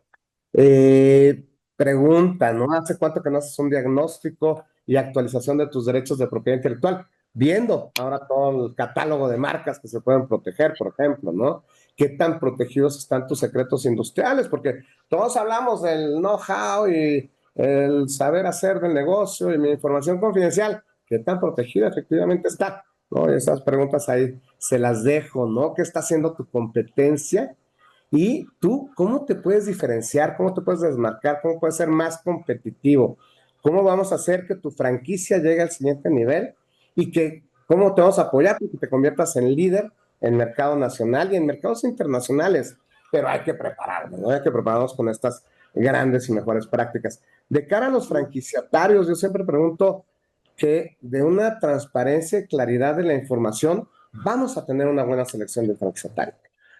Speaker 1: Pregunta, ¿no? ¿Hace cuánto que no haces un diagnóstico y actualización de tus derechos de propiedad intelectual? Viendo ahora todo el catálogo de marcas que se pueden proteger, por ejemplo, ¿no? ¿Qué tan protegidos están tus secretos industriales? Porque todos hablamos del know-how y el saber hacer del negocio y mi información confidencial. ¿Qué tan protegida efectivamente está? ¿No? Y esas preguntas ahí se las dejo, ¿no? ¿Qué está haciendo tu competencia? Y tú, ¿cómo te puedes diferenciar? ¿Cómo te puedes desmarcar? ¿Cómo puedes ser más competitivo? ¿Cómo vamos a hacer que tu franquicia llegue al siguiente nivel? Y que, ¿cómo te vamos a apoyar para que te conviertas en líder en mercado nacional y en mercados internacionales, pero hay que prepararnos, ¿no? Hay que prepararnos con estas grandes y mejores prácticas. De cara a los franquiciatarios, yo siempre pregunto que de una transparencia y claridad de la información vamos a tener una buena selección de franquiciatarios.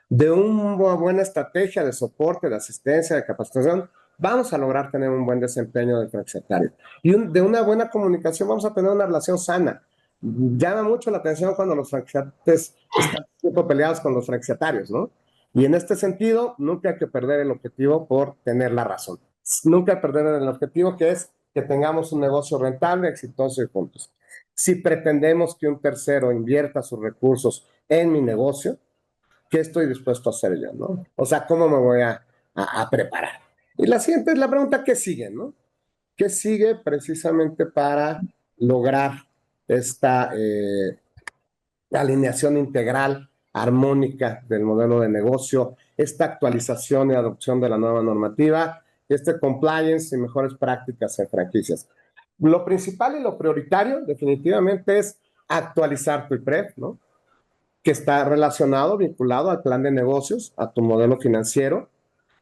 Speaker 1: De una buena estrategia de soporte, de asistencia, de capacitación, vamos a lograr tener un buen desempeño del franquiciatario. Y de una buena comunicación vamos a tener una relación sana. Llama mucho la atención cuando los franquiciantes están siempre peleados con los franquiciatarios, ¿no? Y en este sentido, nunca hay que perder el objetivo por tener la razón. Nunca perder el objetivo que es que tengamos un negocio rentable, exitoso y juntos. Si pretendemos que un tercero invierta sus recursos en mi negocio, ¿qué estoy dispuesto a hacer yo, no? O sea, ¿cómo me voy a preparar? Y la siguiente es la pregunta, ¿qué sigue, no? ¿Qué sigue precisamente para lograr esta alineación integral, armónica del modelo de negocio, esta actualización y adopción de la nueva normativa, este compliance y mejores prácticas en franquicias? Lo principal y lo prioritario definitivamente es actualizar tu IPREP, ¿no? Que está relacionado, vinculado al plan de negocios, a tu modelo financiero,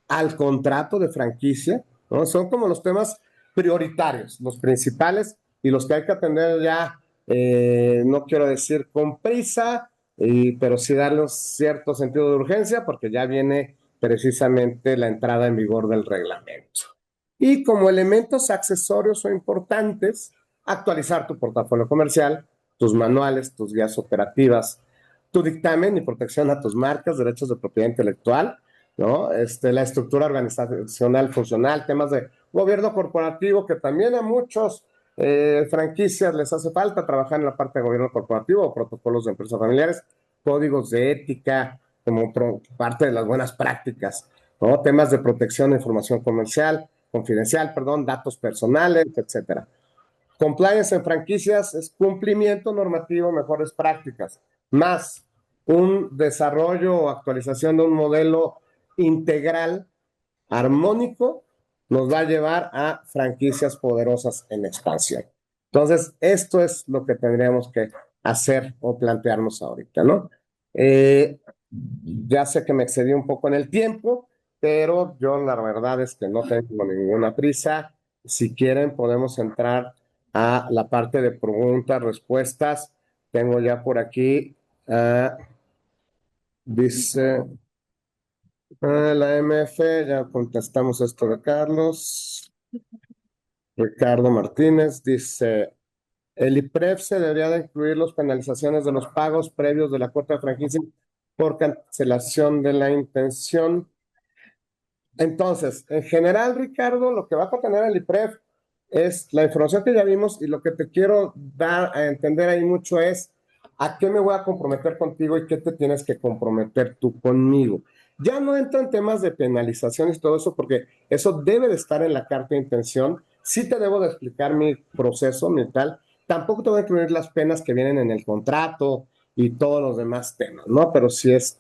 Speaker 1: al contrato de franquicia, ¿no? Son como los temas prioritarios, los principales y los que hay que atender ya, no quiero decir con prisa, pero sí darle un cierto sentido de urgencia porque ya viene precisamente la entrada en vigor del reglamento. Y como elementos accesorios o importantes, actualizar tu portafolio comercial, tus manuales, tus guías operativas, tu dictamen y protección a tus marcas, derechos de propiedad intelectual, ¿no? La estructura organizacional funcional, temas de gobierno corporativo, que también a muchos franquicias les hace falta trabajar en la parte de gobierno corporativo o protocolos de empresas familiares, códigos de ética, como parte de las buenas prácticas, ¿no? Temas de protección de información comercial, confidencial, perdón, datos personales, etcétera. Compliance en franquicias es cumplimiento normativo, mejores prácticas, más un desarrollo o actualización de un modelo integral, armónico, nos va a llevar a franquicias poderosas en expansión. Entonces, esto es lo que tendríamos que hacer o plantearnos ahorita, ¿no? Ya sé que me excedí un poco en el tiempo, pero yo la verdad es que no tengo ninguna prisa. Si quieren, podemos entrar a la parte de preguntas, respuestas. Tengo ya por aquí, dice la MF, ya contestamos esto de Carlos. Ricardo Martínez dice, el IPREF se debería de incluir las penalizaciones de los pagos previos de la cuota de franquicia por cancelación de la intención. Entonces, en general, Ricardo, lo que va a contener el IPREF es la información que ya vimos y lo que te quiero dar a entender ahí mucho es a qué me voy a comprometer contigo y qué te tienes que comprometer tú conmigo. Ya no entro en temas de penalizaciones y todo eso porque eso debe de estar en la carta de intención. Sí te debo de explicar mi proceso, mi tal. Tampoco te voy a incluir las penas que vienen en el contrato y todos los demás temas, ¿no? Pero sí es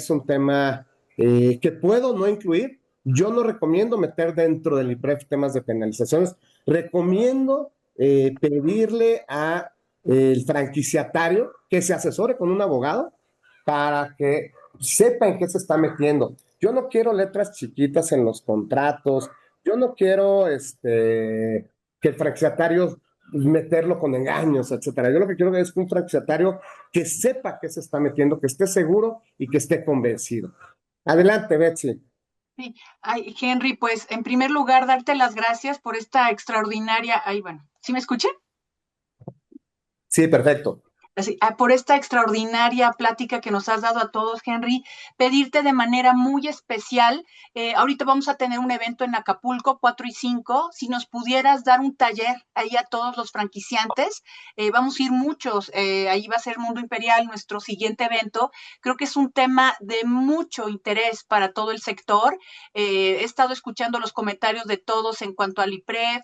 Speaker 1: un tema que puedo no incluir. Yo no recomiendo meter dentro del IPREF temas de penalizaciones. Recomiendo pedirle a el franquiciatario que se asesore con un abogado para que sepa en qué se está metiendo. Yo no quiero letras chiquitas en los contratos. Yo no quiero que el franquiciatario meterlo con engaños, etcétera. Yo lo que quiero es un franquiciatario que sepa qué se está metiendo, que esté seguro y que esté convencido. Adelante, Betsy.
Speaker 2: Sí. Ay, Henry, pues en primer lugar, darte las gracias por esta extraordinaria, ay, bueno, ¿sí me escuchan?
Speaker 1: Sí, perfecto.
Speaker 2: Así, por esta extraordinaria plática que nos has dado a todos, Henry, pedirte de manera muy especial, ahorita vamos a tener un evento en Acapulco, 4 y 5, si nos pudieras dar un taller ahí a todos los franquiciantes, vamos a ir muchos, ahí va a ser Mundo Imperial, nuestro siguiente evento, creo que es un tema de mucho interés para todo el sector, he estado escuchando los comentarios de todos en cuanto al IPREF,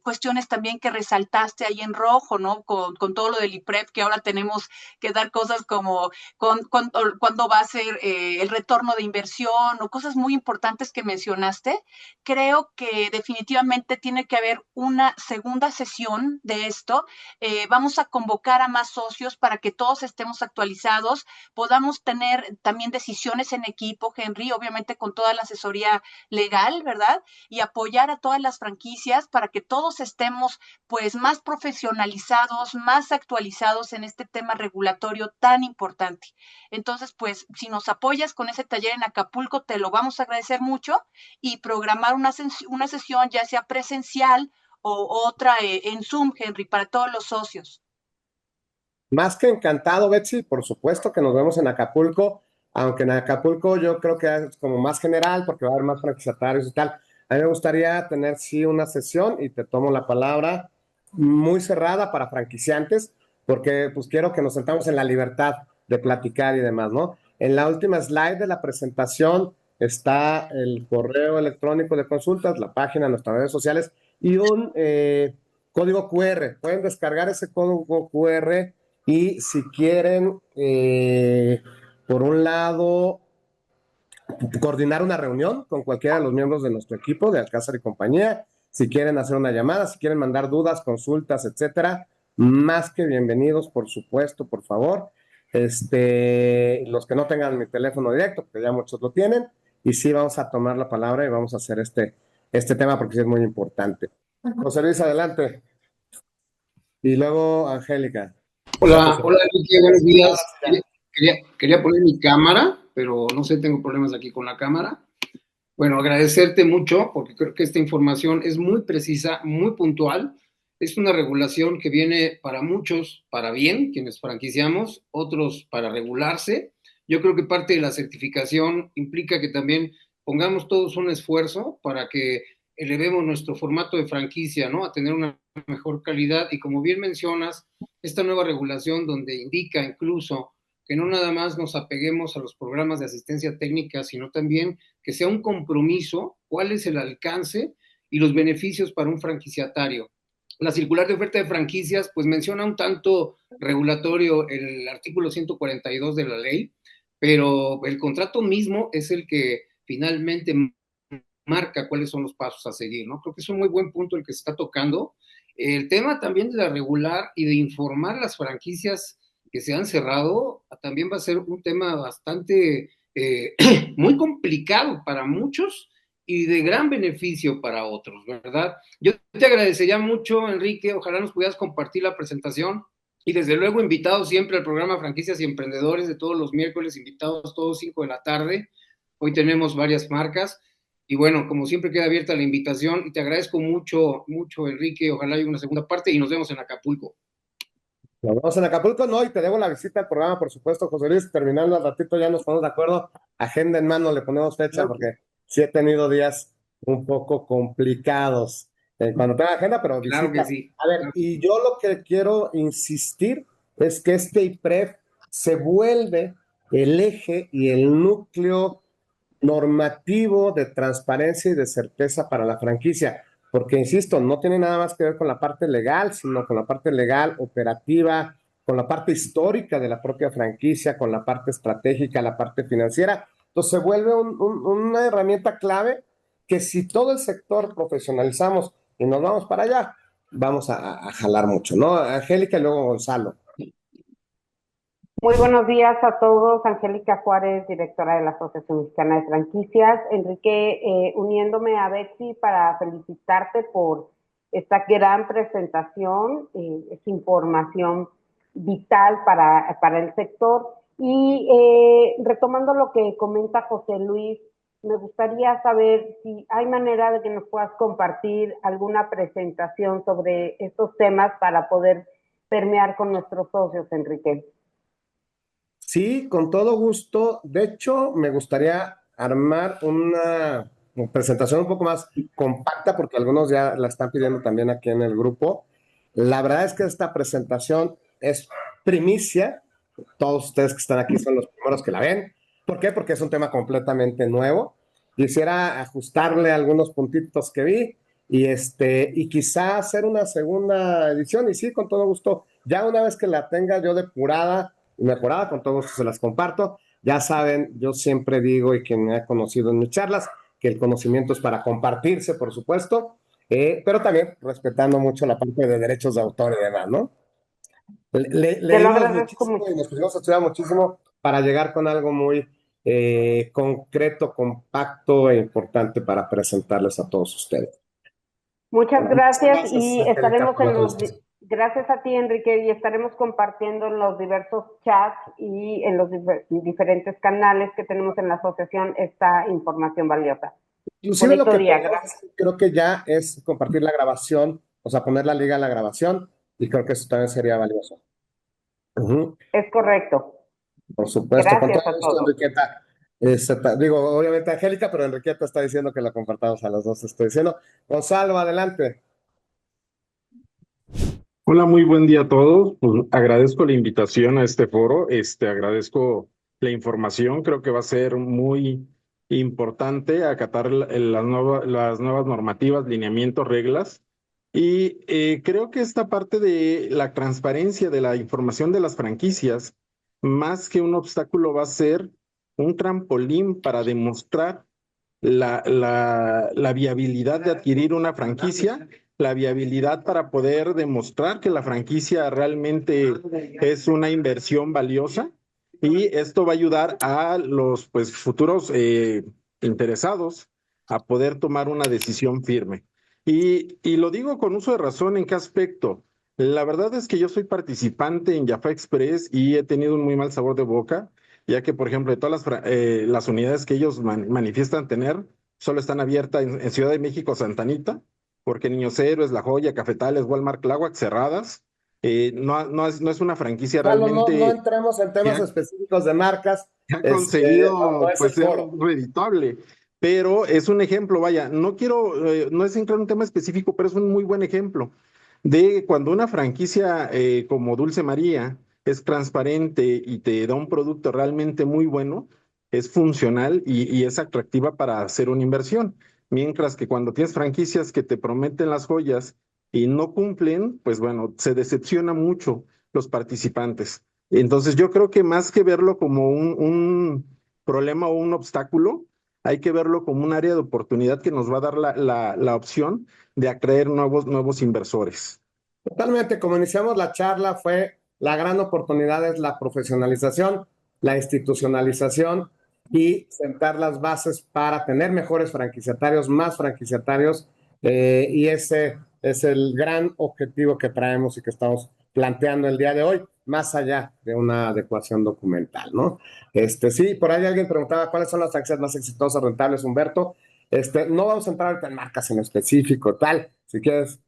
Speaker 2: cuestiones también que resaltaste ahí en rojo, ¿no? Con todo lo del IPREF live, que ahora tenemos que dar cosas como cuándo va a ser el retorno de inversión o cosas muy importantes que mencionaste. Creo que definitivamente tiene que haber una segunda sesión de esto. Vamos a convocar a más socios para que todos estemos actualizados, podamos tener también decisiones en equipo, Henry, obviamente con toda la asesoría legal, ¿verdad? Y apoyar a todas las franquicias para que todos estemos pues más profesionalizados, más actualizados en este tema regulatorio tan importante. Entonces, pues si nos apoyas con ese taller en Acapulco, te lo vamos a agradecer mucho y programar una sesión ya sea presencial o otra en Zoom, Henry, para todos los socios.
Speaker 1: Más que encantado, Betsy, por supuesto que nos vemos en Acapulco, aunque en Acapulco yo creo que es como más general porque va a haber más franquiciatarios y tal. A mí me gustaría tener sí una sesión y te tomo la palabra muy cerrada para franquiciantes porque pues quiero que nos sentamos en la libertad de platicar y demás, ¿no? En la última slide de la presentación está el correo electrónico de consultas, la página, nuestras redes sociales y un código QR. Pueden descargar ese código QR y si quieren, por un lado, coordinar una reunión con cualquiera de los miembros de nuestro equipo de Alcázar y compañía, si quieren hacer una llamada, si quieren mandar dudas, consultas, etcétera, más que bienvenidos, por supuesto, por favor. Los que no tengan mi teléfono directo, porque ya muchos lo tienen, y sí vamos a tomar la palabra y vamos a hacer este tema porque sí es muy importante. José Luis, adelante. Y luego Angélica.
Speaker 3: Hola, hola Enrique, buenos días.
Speaker 1: Ahora
Speaker 3: Quería poner mi cámara, pero no sé, tengo problemas aquí con la cámara. Bueno, agradecerte mucho porque creo que esta información es muy precisa, muy puntual. Es una regulación que viene para muchos para bien, quienes franquiciamos, otros para regularse. Yo creo que parte de la certificación implica que también pongamos todos un esfuerzo para que elevemos nuestro formato de franquicia, ¿no? A tener una mejor calidad. Y como bien mencionas, esta nueva regulación donde indica incluso que no nada más nos apeguemos a los programas de asistencia técnica, sino también que sea un compromiso, cuál es el alcance y los beneficios para un franquiciatario. La circular de oferta de franquicias, pues menciona un tanto regulatorio el artículo 142 de la ley, pero el contrato mismo es el que finalmente marca cuáles son los pasos a seguir, ¿no? Creo que es un muy buen punto el que se está tocando. El tema también de la regular y de informar las franquicias que se han cerrado también va a ser un tema bastante muy complicado para muchos y de gran beneficio para otros, ¿verdad? Yo te agradecería mucho, Enrique, ojalá nos pudieras compartir la presentación y desde luego invitados siempre al programa Franquicias y Emprendedores de todos los miércoles, invitados todos 5 de la tarde. Hoy tenemos varias marcas. Y bueno, como siempre queda abierta la invitación y te agradezco mucho, mucho, Enrique. Ojalá haya una segunda parte y nos vemos en Acapulco.
Speaker 1: nos vemos en Acapulco, no, y te debo la visita al programa, por supuesto, José Luis. Terminando al ratito ya nos ponemos de acuerdo. Agenda en mano, le ponemos fecha
Speaker 3: Claro.
Speaker 1: porque sí he tenido días un poco complicados cuando tenga agenda, pero
Speaker 3: Claro
Speaker 1: visita.
Speaker 3: que sí.
Speaker 1: A ver, y yo lo que quiero insistir es que este IPREF se vuelve el eje y el núcleo normativo de transparencia y de certeza para la franquicia, porque insisto, no tiene nada más que ver con la parte legal, sino con la parte legal, operativa, con la parte histórica de la propia franquicia, con la parte estratégica, la parte financiera. Entonces se vuelve una herramienta clave que si todo el sector profesionalizamos y nos vamos para allá, vamos a jalar mucho, ¿no? Angélica y luego Gonzalo.
Speaker 4: Muy buenos días a todos. Angélica Juárez, directora de la Asociación Mexicana de Franquicias. Enrique, uniéndome a Betsy para felicitarte por esta gran presentación. Es información vital para el sector. Y retomando lo que comenta José Luis, me gustaría saber si hay manera de que nos puedas compartir alguna presentación sobre estos temas para poder permear con nuestros socios, Enrique.
Speaker 1: Sí, con todo gusto. De hecho, me gustaría armar una presentación un poco más compacta porque algunos ya la están pidiendo también aquí en el grupo. La verdad es que esta presentación es primicia. Todos ustedes que están aquí son los primeros que la ven. ¿Por qué? Porque es un tema completamente nuevo. Quisiera ajustarle algunos puntitos que vi y quizá hacer una segunda edición. Y sí, con todo gusto Ya una vez que la tenga yo depurada y mejorada, con todo gusto se las comparto. Ya saben, yo siempre digo, y quien me ha conocido en mis charlas, que el conocimiento es para compartirse, por supuesto, pero también respetando mucho la parte de derechos de autor y demás, ¿no?
Speaker 4: Te lo
Speaker 1: Leímos
Speaker 4: agradezco
Speaker 1: muchísimo y
Speaker 4: mucho.
Speaker 1: nos pusimos a estudiar muchísimo para llegar con algo muy concreto, compacto e importante para presentarles a todos ustedes.
Speaker 4: Muchas
Speaker 1: Bueno, muchas
Speaker 4: gracias
Speaker 1: gracias,
Speaker 4: y
Speaker 1: Angélica,
Speaker 4: estaremos
Speaker 1: por la
Speaker 4: en
Speaker 1: autorización.
Speaker 4: gracias a ti, Enrique, y estaremos compartiendo en los diversos chats y en los diferentes canales que tenemos en la asociación esta información valiosa.
Speaker 1: Inclusive lo
Speaker 4: Bonito
Speaker 1: que
Speaker 4: día,
Speaker 1: podemos
Speaker 4: gracias.
Speaker 1: hacer, creo que ya es compartir la grabación, o sea, poner la liga a la grabación, y creo que eso también sería valioso. Ujú.
Speaker 4: Es correcto.
Speaker 1: Por supuesto, con todo
Speaker 4: Gracias a
Speaker 1: gusto,
Speaker 4: todos.
Speaker 1: Enriqueta. Digo, obviamente Angélica, pero Enriqueta está diciendo que la compartamos a las dos, estoy diciendo. Gonzalo, adelante.
Speaker 5: Hola, muy buen día a todos. Pues, agradezco la invitación a este foro. Agradezco la información. Creo que va a ser muy importante acatar las nuevas normativas, lineamientos, reglas. Y creo que esta parte de la transparencia de la información de las franquicias, más que un obstáculo, va a ser un trampolín para demostrar la viabilidad de adquirir una franquicia, la viabilidad para poder demostrar que la franquicia realmente es una inversión valiosa, y esto va a ayudar a los pues futuros interesados a poder tomar una decisión firme. Y lo digo con uso de razón. ¿En qué aspecto? La verdad es que yo soy participante en Jaffa Express y he tenido un muy mal sabor de boca, ya que, por ejemplo, de todas las unidades que ellos manifiestan tener, solo están abiertas en Ciudad de México, Santa Anita, porque Niños Héroes, La Joya, Cafetales, Walmart, Tláhuac, cerradas. No es una franquicia
Speaker 1: Gonzalo, no
Speaker 5: realmente
Speaker 1: entremos en
Speaker 5: que
Speaker 1: temas específicos de marcas,
Speaker 5: ha
Speaker 1: no
Speaker 5: conseguido
Speaker 1: es
Speaker 5: pues
Speaker 1: el
Speaker 5: ser
Speaker 1: foro.
Speaker 5: redituable, pero es un ejemplo. Vaya, no quiero, no es entrar en un tema específico, pero es un muy buen ejemplo de cuando una franquicia como Dulce María es transparente y te da un producto realmente muy bueno, es funcional y es atractiva para hacer una inversión. Mientras que cuando tienes franquicias que te prometen las joyas y no cumplen, pues bueno, se decepciona mucho los participantes. Entonces yo creo que más que verlo como un problema o un obstáculo, hay que verlo como un área de oportunidad que nos va a dar la opción de atraer nuevos inversores.
Speaker 1: Totalmente, como iniciamos la charla, fue la gran oportunidad es la profesionalización, la institucionalización y sentar las bases para tener mejores franquiciatarios, más franquiciatarios, y ese es el gran objetivo que traemos y que estamos planteando el día de hoy, más allá de una adecuación documental, ¿no? Sí, por ahí alguien preguntaba cuáles son las franquicias más exitosas, rentables, Humberto. No vamos a entrar ahorita en marcas en específico, tal, si quieres.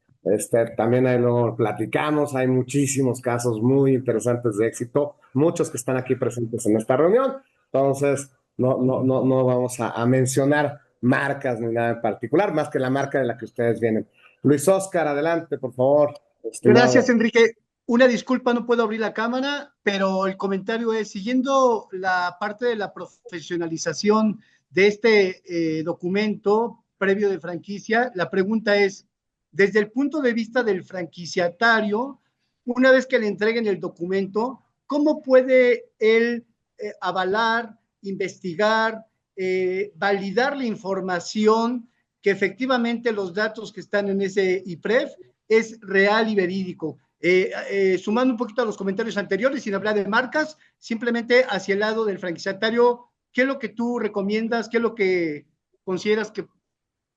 Speaker 1: También ahí luego platicamos, hay muchísimos casos muy interesantes de éxito, muchos que están aquí presentes en esta reunión, entonces no vamos a mencionar marcas ni nada en particular, más que la marca de la que ustedes vienen. Luis Oscar, adelante, por favor,
Speaker 6: Gracias,
Speaker 1: estimado.
Speaker 6: Enrique. Una disculpa, no puedo abrir la cámara, pero el comentario es, siguiendo la parte de la profesionalización de este documento previo de franquicia, la pregunta es, desde el punto de vista del franquiciatario, una vez que le entreguen el documento, ¿cómo puede él avalar, investigar, validar la información que efectivamente los datos que están en ese IPREF es real y verídico? Sumando un poquito a los comentarios anteriores, sin hablar de marcas, simplemente hacia el lado del franquiciatario, ¿qué es lo que tú recomiendas? ¿Qué es lo que consideras que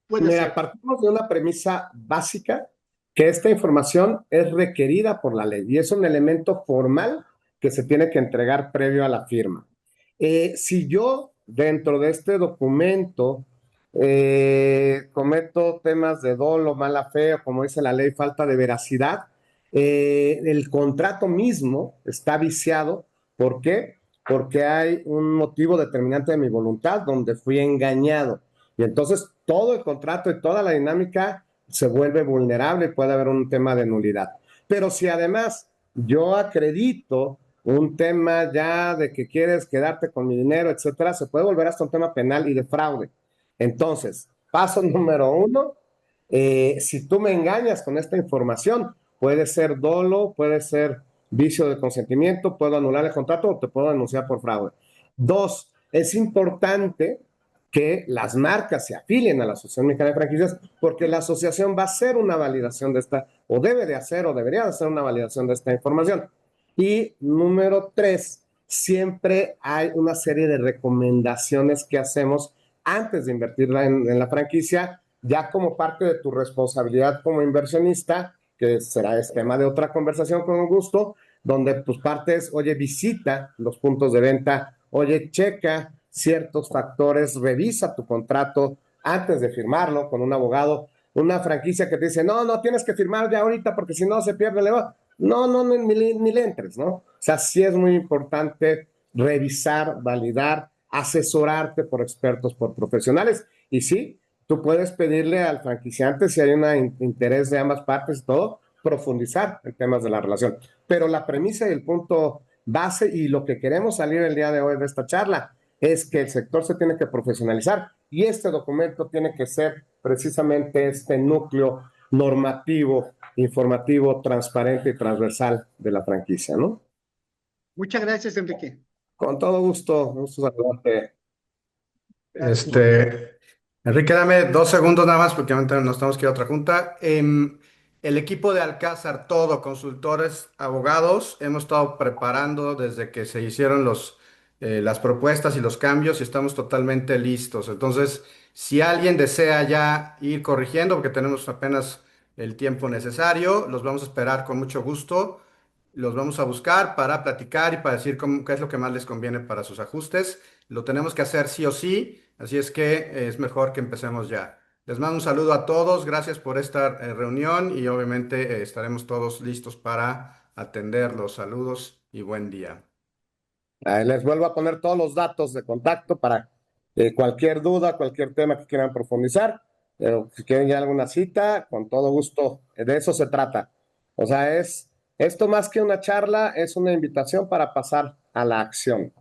Speaker 6: puede
Speaker 1: Mira,
Speaker 6: ser?
Speaker 1: partimos de una premisa básica, que esta información es requerida por la ley y es un elemento formal que se tiene que entregar previo a la firma. Si yo dentro de este documento cometo temas de dolo, mala fe o como dice la ley, falta de veracidad, el contrato mismo está viciado. ¿Por qué? Porque hay un motivo determinante de mi voluntad donde fui engañado. Y entonces todo el contrato y toda la dinámica se vuelve vulnerable y puede haber un tema de nulidad. Pero si además yo acredito un tema ya de que quieres quedarte con mi dinero, etcétera, se puede volver hasta un tema penal y de fraude. Entonces, paso número uno, si tú me engañas con esta información, puede ser dolo, puede ser vicio de consentimiento, puedo anular el contrato o te puedo denunciar por fraude. Dos, es importante que las marcas se afilien a la Asociación Mexicana de Franquicias, porque la asociación va a hacer una validación de esta, o debe de hacer, o debería de hacer una validación de esta información. Y número tres, siempre hay una serie de recomendaciones que hacemos antes de invertirla en la franquicia, ya como parte de tu responsabilidad como inversionista, que será tema de otra conversación con gusto, donde tus partes, oye, visita los puntos de venta, oye, checa ciertos factores, revisa tu contrato antes de firmarlo con un abogado, una franquicia que te dice, no, no tienes que firmar ya ahorita porque si no se pierde el negocio. No, no, no ni le entres, ¿no? O sea, sí es muy importante revisar, validar, asesorarte por expertos, por profesionales. Y sí, tú puedes pedirle al franquiciante, si hay un interés de ambas partes y todo, profundizar en temas de la relación. Pero la premisa y el punto base y lo que queremos salir el día de hoy de esta charla es que el sector se tiene que profesionalizar y este documento tiene que ser precisamente este núcleo normativo, informativo, transparente y transversal de la franquicia, ¿no?
Speaker 6: Muchas gracias, Enrique.
Speaker 1: Con todo gusto saludarte.
Speaker 7: Enrique, dame 2 segundos nada más porque ahorita nos tenemos que ir a otra junta. El equipo de Alcázar, todo, consultores, abogados, hemos estado preparando desde que se hicieron las propuestas y los cambios y estamos totalmente listos. Entonces, si alguien desea ya ir corrigiendo, porque tenemos apenas el tiempo necesario, los vamos a esperar con mucho gusto. Los vamos a buscar para platicar y para decir qué es lo que más les conviene para sus ajustes. Lo tenemos que hacer sí o sí, así es que es mejor que empecemos ya. Les mando un saludo a todos, gracias por esta reunión y obviamente estaremos todos listos para atenderlos. Saludos y buen día.
Speaker 1: Les vuelvo a poner todos los datos de contacto para cualquier duda, cualquier tema que quieran profundizar. Pero si quieren ya alguna cita, con todo gusto, de eso se trata. O sea, esto más que una charla, es una invitación para pasar a la acción.